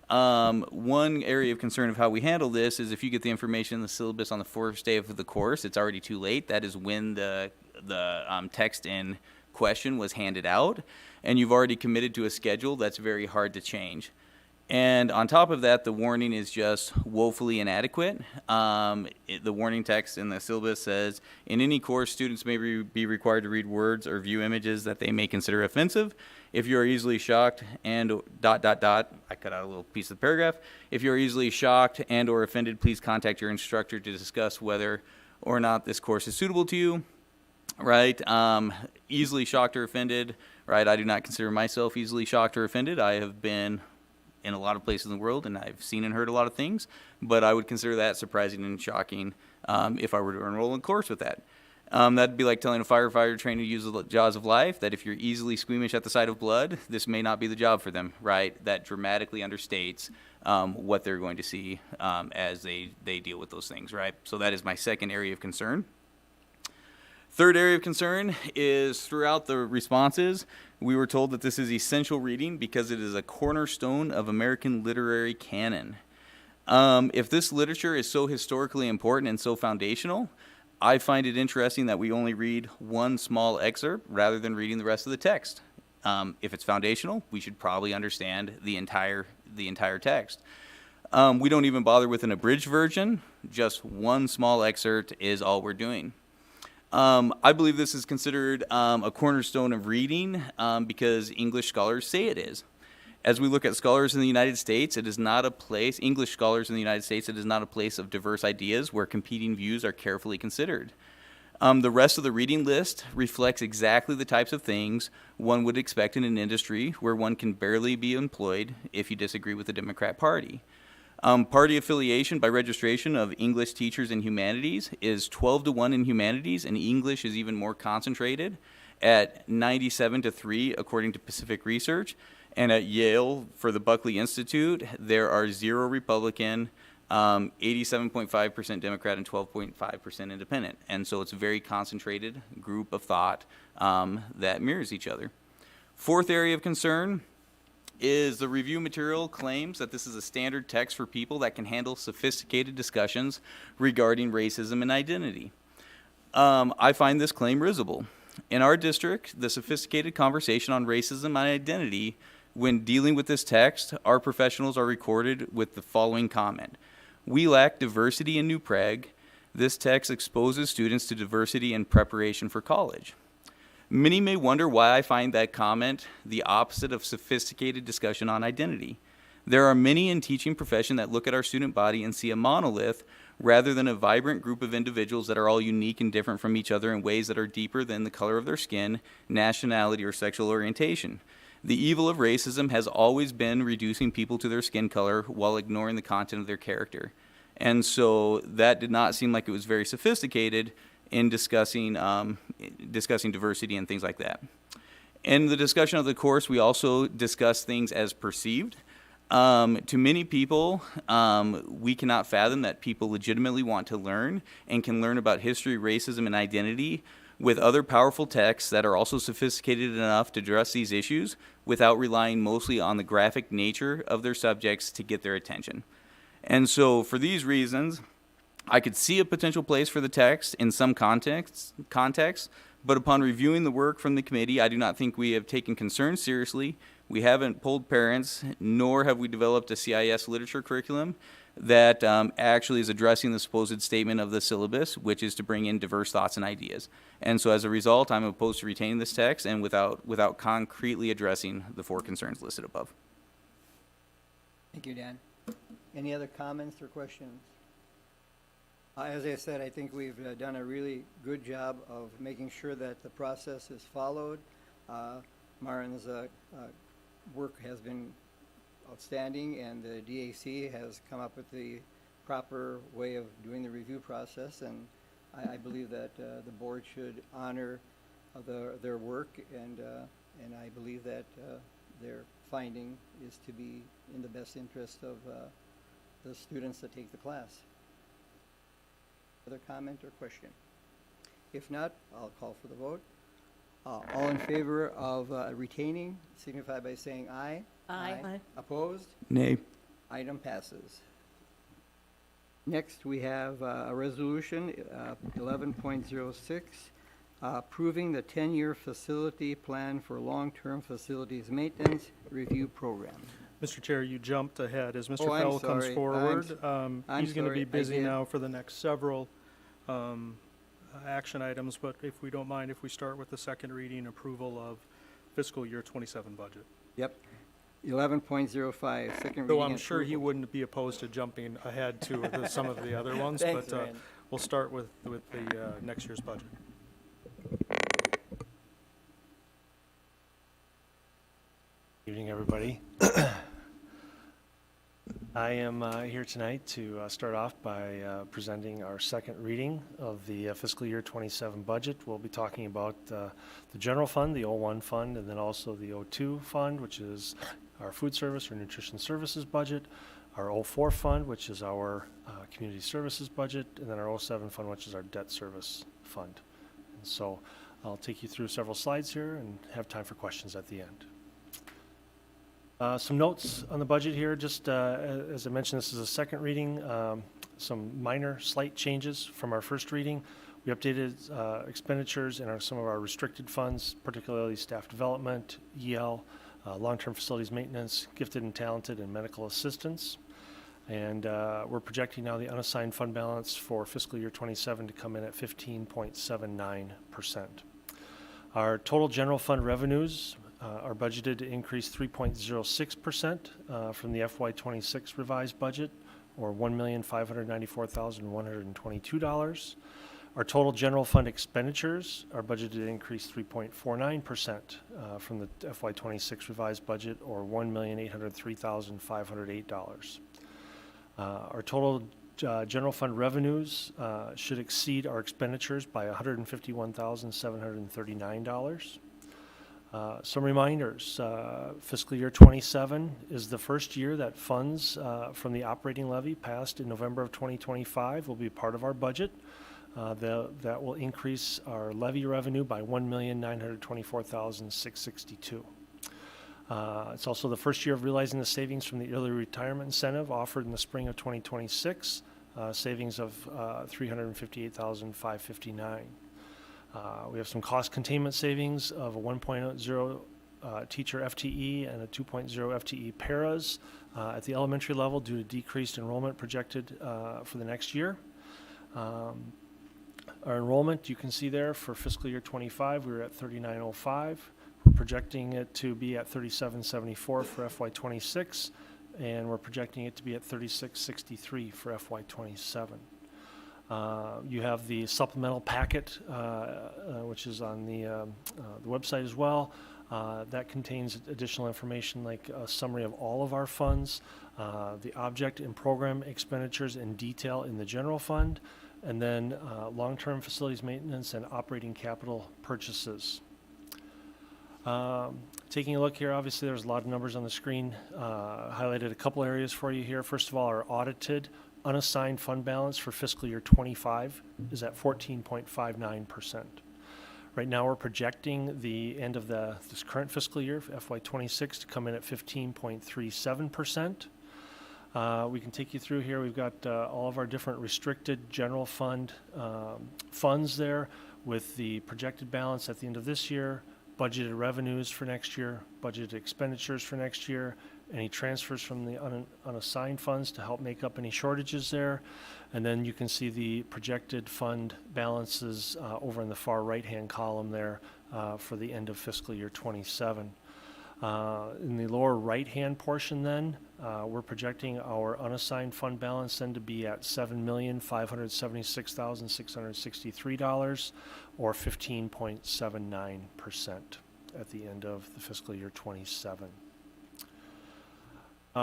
One area of concern of how we handle this is if you get the information in the syllabus on the first day of the course, it's already too late. That is when the text in question was handed out, and you've already committed to a schedule that's very hard to change. And on top of that, the warning is just woefully inadequate. The warning text in the syllabus says, in any course, students may be required to read words or view images that they may consider offensive. If you are easily shocked and ... I cut out a little piece of the paragraph. If you are easily shocked and or offended, please contact your instructor to discuss whether or not this course is suitable to you. Right? Easily shocked or offended, right? I do not consider myself easily shocked or offended. I have been in a lot of places in the world, and I've seen and heard a lot of things, but I would consider that surprising and shocking if I were to enroll in a course with that. That'd be like telling a firefighter trained to use the jaws of life that if you're easily squeamish at the sight of blood, this may not be the job for them, right? That dramatically understates what they're going to see as they deal with those things, right? So that is my second area of concern. Third area of concern is throughout the responses, we were told that this is essential reading because it is a cornerstone of American literary canon. If this literature is so historically important and so foundational, I find it interesting that we only read one small excerpt rather than reading the rest of the text. If it's foundational, we should probably understand the entire text. We don't even bother with an abridged version. Just one small excerpt is all we're doing. I believe this is considered a cornerstone of reading because English scholars say it is. As we look at scholars in the United States, it is not a place, English scholars in the United States, it is not a place of diverse ideas where competing views are carefully considered. The rest of the reading list reflects exactly the types of things one would expect in an industry where one can barely be employed if you disagree with the Democrat Party. Party affiliation by registration of English teachers in humanities is 12-1 in humanities, and English is even more concentrated at 97-3 according to Pacific Research. And at Yale, for the Buckley Institute, there are 0 Republican, 87.5% Democrat, and 12.5% Independent. And so it's a very concentrated group of thought that mirrors each other. Fourth area of concern is the review material claims that this is a standard text for people that can handle sophisticated discussions regarding racism and identity. I find this claim risible. In our district, the sophisticated conversation on racism and identity, when dealing with this text, our professionals are recorded with the following comment. We lack diversity in New Prague. This text exposes students to diversity in preparation for college. Many may wonder why I find that comment the opposite of sophisticated discussion on identity. There are many in teaching profession that look at our student body and see a monolith rather than a vibrant group of individuals that are all unique and different from each other in ways that are deeper than the color of their skin, nationality, or sexual orientation. The evil of racism has always been reducing people to their skin color while ignoring the content of their character. And so that did not seem like it was very sophisticated in discussing diversity and things like that. In the discussion of the course, we also discussed things as perceived. To many people, we cannot fathom that people legitimately want to learn and can learn about history, racism, and identity with other powerful texts that are also sophisticated enough to address these issues without relying mostly on the graphic nature of their subjects to get their attention. And so for these reasons, I could see a potential place for the text in some contexts, but upon reviewing the work from the committee, I do not think we have taken concerns seriously. We haven't polled parents, nor have we developed a CIS literature curriculum that actually is addressing the supposed statement of the syllabus, which is to bring in diverse thoughts and ideas. And so as a result, I'm opposed to retaining this text and without concretely addressing the 4 concerns listed above. Thank you, Dan. Any other comments or questions? As I said, I think we've done a really good job of making sure that the process is followed. Marin's work has been outstanding, and the DAC has come up with the proper way of doing the review process, and I believe that the board should honor their work, and I believe that their finding is to be in the best interest of the students that take the class. Other comment or question? If not, I'll call for the vote. All in favor of retaining, signify by saying aye. Aye. Aye. Opposed? Nay. Item passes. Next, we have a resolution, 11.06, approving the 10-year facility plan for long-term facilities maintenance review program. Mr. Chair, you jumped ahead. As Mr. Oh, I'm Fell comes sorry. forward, I'm he's going to sorry, be I busy did. now for the next several action items, but if we don't mind, if we start with the second reading approval of fiscal year 27 budget. Yep. 11.05, second reading. Though I'm sure he approval. wouldn't be opposed to jumping ahead to some of the other ones, Thanks, but Rand. we'll start with the next year's budget. Evening, everybody. I am here tonight to start off by presenting our second reading of the fiscal year 27 budget. We'll be talking about the general fund, the 01 fund, and then also the 02 fund, which is our food service or nutrition services budget, our 04 fund, which is our community services budget, and then our 07 fund, which is our debt service fund. And so I'll take you through several slides here and have time for questions at the end. Some notes on the budget here, just as I mentioned, this is a second reading. Some minor slight changes from our first reading. We updated expenditures in some of our restricted funds, particularly staff development, EL, long-term facilities maintenance, gifted and talented, and medical assistance. And we're projecting now the unassigned fund balance for fiscal year 27 to come in at 15.79%. Our total general fund revenues are budgeted to increase 3.06% from the FY26 revised budget, or $1,594,122. Our total general fund expenditures are budgeted to increase 3.49% from the FY26 revised budget, or $1,803,508. Our total general fund revenues should exceed our expenditures by $151,739. Some reminders, fiscal year 27 is the first year that funds from the operating levy passed in November of 2025 will be part of our budget. That will increase our levy revenue by $1,924,662. It's also the first year of realizing the savings from the early retirement incentive offered in the spring of 2026, savings of $358,559. We have some cost containment savings of a 1.0 teacher FTE and a 2.0 FTE paras at the elementary level due to decreased enrollment projected for the next year. Our enrollment, you can see there for fiscal year 25, we were at 3905. We're projecting it to be at 3774 for FY26, and we're projecting it to be at 3663 for FY27. You have the supplemental packet, which is on the website as well. That contains additional information like a summary of all of our funds, the object and program expenditures in detail in the general fund, and then long-term facilities maintenance and operating capital purchases. Taking a look here, obviously there's a lot of numbers on the screen. Highlighted a couple areas for you here. First of all, our audited unassigned fund balance for fiscal year 25 is at 14.59%. Right now, we're projecting the end of this current fiscal year, FY26, to come in at 15.37%. We can take you through here. We've got all of our different restricted general fund funds there with the projected balance at the end of this year, budgeted revenues for next year, budgeted expenditures for next year, any transfers from the unassigned funds to help make up any shortages there. And then you can see the projected fund balances over in the far right-hand column there for the end of fiscal year 27. In the lower right-hand portion then, we're projecting our unassigned fund balance then to be at $7,576,663, or 15.79% at the end of the fiscal year 27.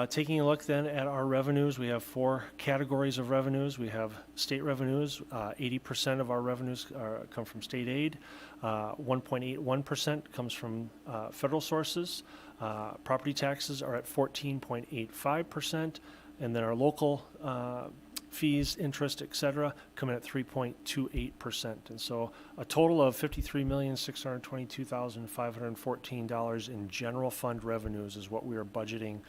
Taking a look then at our revenues, we have 4 categories of revenues. We have state revenues. 80% of our revenues come from state aid. 1.81% comes from federal sources. Property taxes are at 14.85%. And then our local fees, interest, et cetera, come in at 3.28%. And so a total of $53,622,514 in general fund revenues is what we are budgeting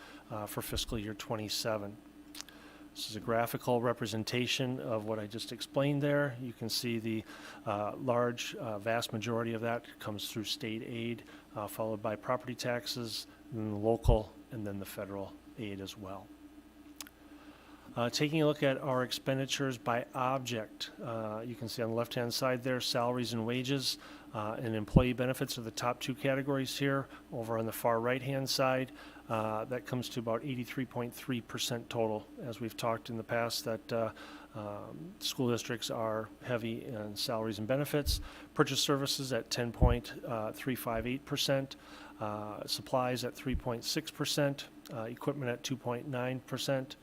for fiscal year 27. This is a graphical representation of what I just explained there. You can see the vast majority of that comes through state aid, followed by property taxes, and then the local, and then the federal aid as well. Taking a look at our expenditures by object, you can see on the left-hand side there, salaries and wages and employee benefits are the top 2 categories here. Over on the far right-hand side, that comes to about 83.3% total. As we've talked in the past, that school districts are heavy in salaries and benefits. Purchase services at 10.358%, supplies at 3.6%, equipment at 2.9%.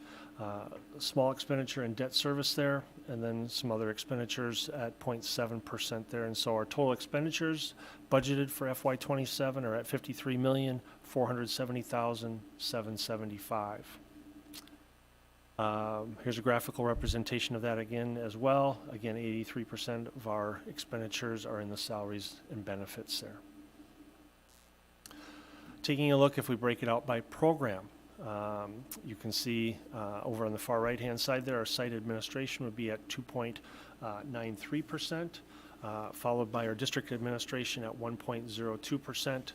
Small expenditure and debt service there, and then some other expenditures at 0.7% there. And so our total expenditures budgeted for FY27 are at $53,470,775. Here's a graphical representation of that again as well. Again, 83% of our expenditures are in the salaries and benefits there. Taking a look, if we break it out by program, you can see over on the far right-hand side there, our site administration would be at 2.93%, followed by our district administration at 1.02%,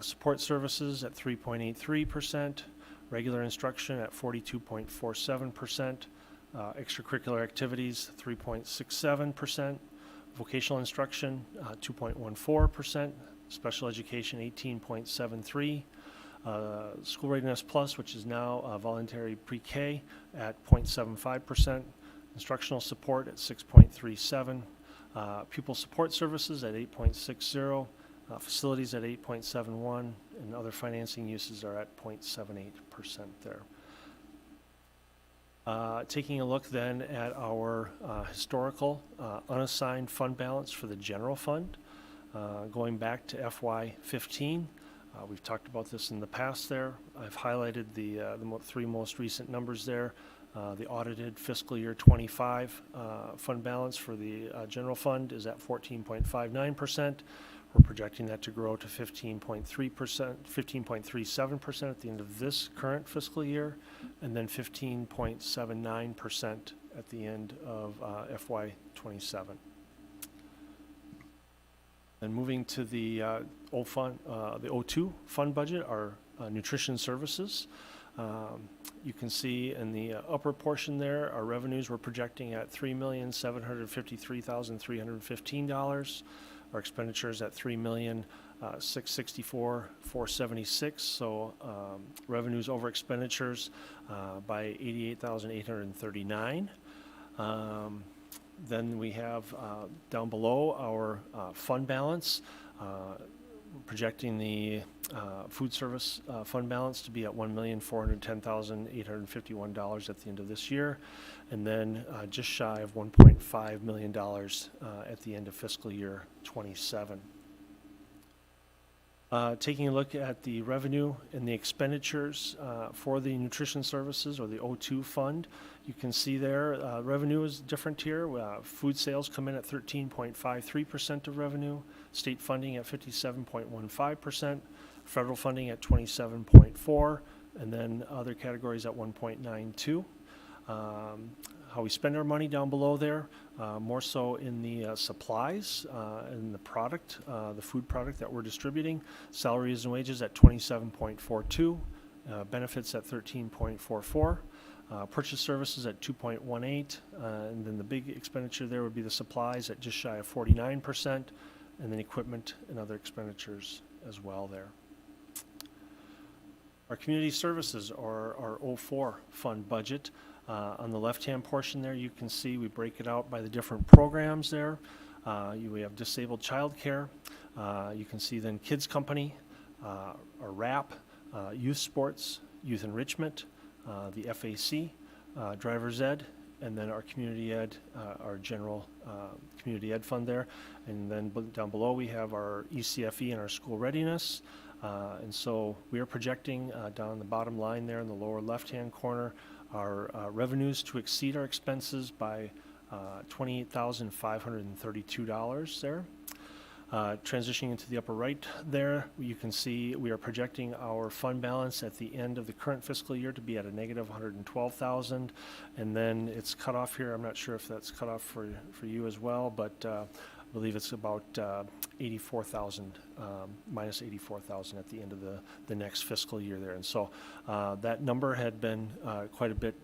support services at 3.83%, regular instruction at 42.47%, extracurricular activities 3.67%, vocational instruction 2.14%, special education 18.73%. School Readiness Plus, which is now voluntary pre-K, at 0.75%, instructional support at 6.37%, pupil support services at 8.60%, facilities at 8.71%, and other financing uses are at 0.78% there. Taking a look then at our historical unassigned fund balance for the general fund, going back to FY15. We've talked about this in the past there. I've highlighted the 3 most recent numbers there. The audited fiscal year 25 fund balance for the general fund is at 14.59%. We're projecting that to grow to 15.37% at the end of this current fiscal year, and then 15.79% at the end of FY27. And moving to the O2 fund budget, our nutrition services. You can see in the upper portion there, our revenues we're projecting at $3,753,315. Our expenditures at $3,664,476. So revenues over expenditures by $88,839. Then we have down below our fund balance, projecting the food service fund balance to be at $1,410,851 at the end of this year, and then just shy of $1.5 million at the end of fiscal year 27. Taking a look at the revenue and the expenditures for the nutrition services or the O2 fund, you can see there revenue is different here. Food sales come in at 13.53% of revenue, state funding at 57.15%, federal funding at 27.4%, and then other categories at 1.92%. How we spend our money down below there, more so in the supplies and the product, the food product that we're distributing. Salaries and wages at 27.42, benefits at 13.44, purchase services at 2.18, and then the big expenditure there would be the supplies at just shy of 49%, and then equipment and other expenditures as well there. Our community services or our 04 fund budget. On the left-hand portion there, you can see we break it out by the different programs there. We have disabled childcare. You can see then Kids Company, our RAP, youth sports, youth enrichment, the FAC, driver's ed, and then our community ed, our general community ed fund there. And then down below we have our ECFE and our school readiness. And so we are projecting down the bottom line there in the lower left-hand corner our revenues to exceed our expenses by $28,532 there. Transitioning into the upper right there, you can see we are projecting our fund balance at the end of the current fiscal year to be at a negative $112,000, and then it's cut off here. I'm not sure if that's cut off for you as well, but I believe it's about 84,000, minus 84,000 at the end of the next fiscal year there. And so that number had been quite a bit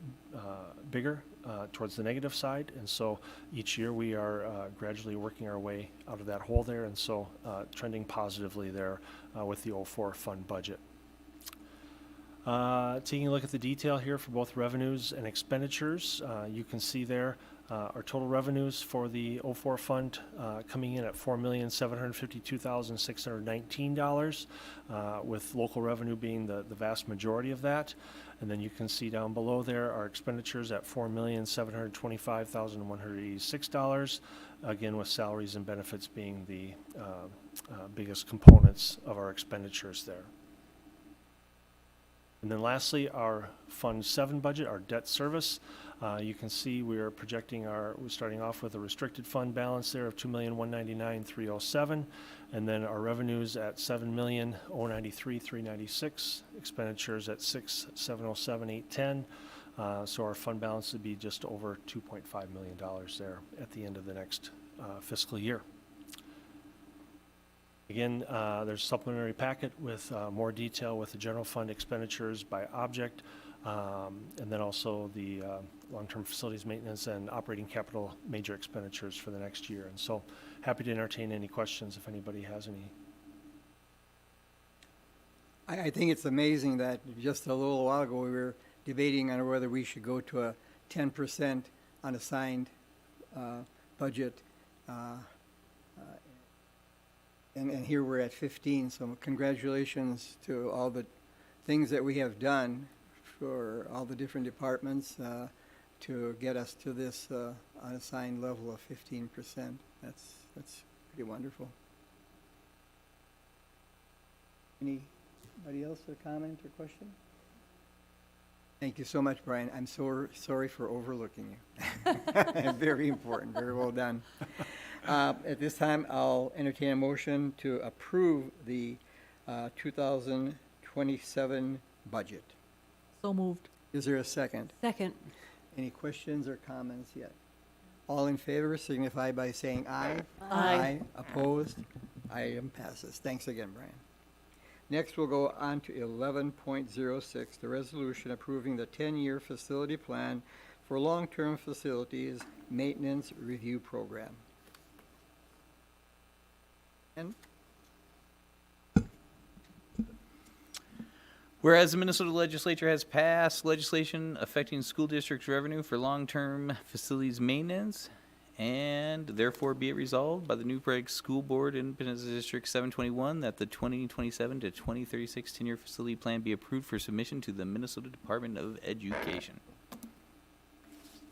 bigger towards the negative side. And so each year we are gradually working our way out of that hole there. And so trending positively there with the 04 fund budget. Taking a look at the detail here for both revenues and expenditures, you can see there our total revenues for the 04 fund coming in at $4,752,619, with local revenue being the vast majority of that. And then you can see down below there our expenditures at $4,725,186, again with salaries and benefits being the biggest components of our expenditures there. And then lastly, our Fund 7 budget, our debt service. You can see we are projecting we're starting off with a restricted fund balance there of $2,199,307, and then our revenues at $7,093,396, expenditures at $6,707,810. So our fund balance would be just over $2.5 million there at the end of the next fiscal year. Again, there's a supplementary packet with more detail with the general fund expenditures by object, and then also the long-term facilities maintenance and operating capital major expenditures for the next year. And so happy to entertain any questions if anybody has any. I think it's amazing that just a little while ago we were debating on whether we should go to a 10% unassigned budget. And here we're at 15, so congratulations to all the things that we have done for all the different departments to get us to this unassigned level of 15%. That's pretty wonderful. Anybody else a comment or question? Thank you so much, Brian. I'm so sorry for overlooking you. Very important. Very well done. At this time, I'll entertain a motion to approve the 2027 budget. So moved. Is there a second? Second. Any questions or comments yet? All in favor signify by saying aye. Aye. Opposed? Item passes. Thanks again, Brian. Next, we'll go on to 11.06, the resolution approving the 10-year facility plan for long-term facilities maintenance review program. And Whereas the Minnesota legislature has passed legislation affecting school districts' revenue for long-term facilities maintenance, and therefore be it resolved by the New Prague School Board Independent District 721 that the 2027 to 2036 10-year facility plan be approved for submission to the Minnesota Department of Education.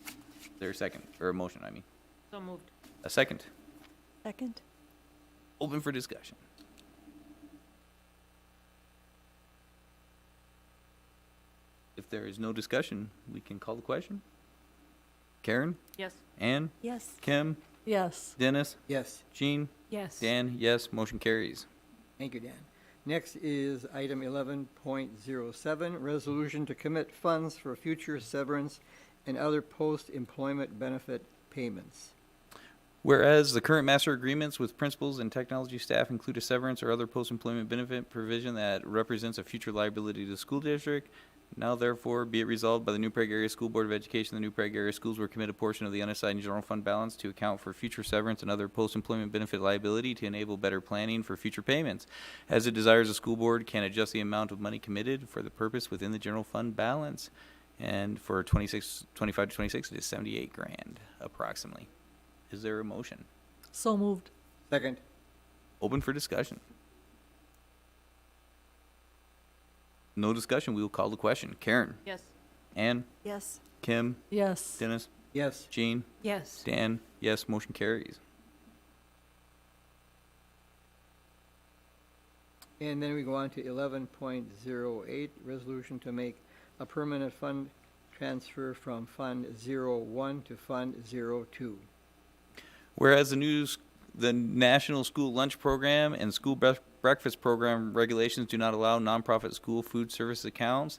Is there a second, or a motion, I mean? So moved. A second. Second? Open for discussion. If there is no discussion, we can call the question. Karen? Yes. Ann? Yes. Kim? Yes. Dennis? Yes, Jean? Yes. Dan? Yes, motion carries. thank you, Dan. Next is item 11.07, resolution to commit funds for future severance and other post-employment benefit payments. Whereas the current master agreements with principals and technology staff include a severance or other post-employment benefit provision that represents a future liability to the school district, now therefore be it resolved by the New Prague Area School Board of Education, the New Prague Area Schools will commit a portion of the unassigned general fund balance to account for future severance and other post-employment benefit liability to enable better planning for future payments. As it desires, the school board can adjust the amount of money committed for the purpose within the general fund balance. And for 25 to 26, it is 78 grand approximately. Is there a motion? So moved. Second, Open for discussion. No discussion, we will call the question. Karen? Yes. Ann? Yes. Kim? Yes. Dennis? yes, Jean? Yes. Dan? Yes, motion carries. and then we go on to 11.08, resolution to make a permanent fund transfer from Fund 01 to Fund 02. Whereas the National School Lunch Program and School Breakfast Program regulations do not allow nonprofit school food service accounts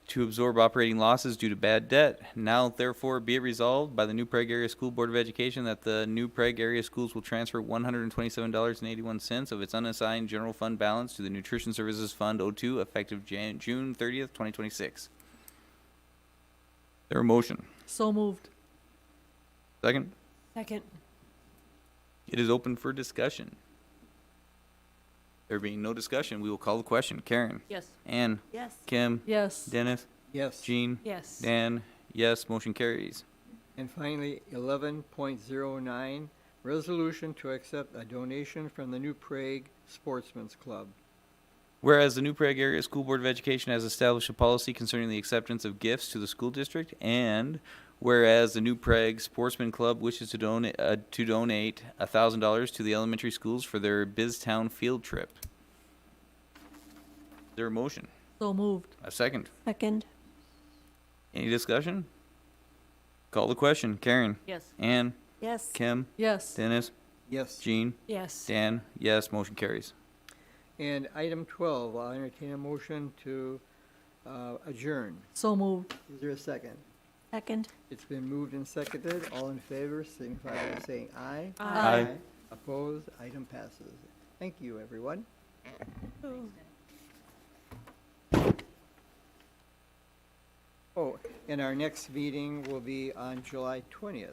to absorb operating losses due to bad debt. Now, therefore, be it resolved by the New Prague Area School Board of Education that the New Prague Area Schools will transfer $127.81 of its unassigned general fund balance to the Nutrition Services Fund 02 effective June 30th, 2026. There a motion? So moved. Second? Second. It is open for discussion. There being no discussion, we will call the question. Karen? Yes. Ann? Yes. Kim? Yes. Dennis? Yes, Jean? Yes. Dan? Yes, motion carries. and finally, 11.09, resolution to accept a donation from the New Prague Sportsman's Club. Whereas the New Prague Area School Board of Education has established a policy concerning the acceptance of gifts to the school district, and whereas the New Prague Sportsman Club wishes to donate $1,000 to the elementary schools for their Biztown field trip. Is there a motion? So moved. A second. Second. Any discussion? Call the question. Karen? Yes. Ann? Yes. Kim? Yes. Dennis? Yes. Jean? Yes. Dan? Yes, motion carries. And item 12, I'll entertain a motion to adjourn. So moved. Is there a second? Second. It's been moved and seconded. All in favor, signify by saying aye. Aye. Opposed, item passes. Thank you, everyone. Oh, and our next meeting will be on July 20th.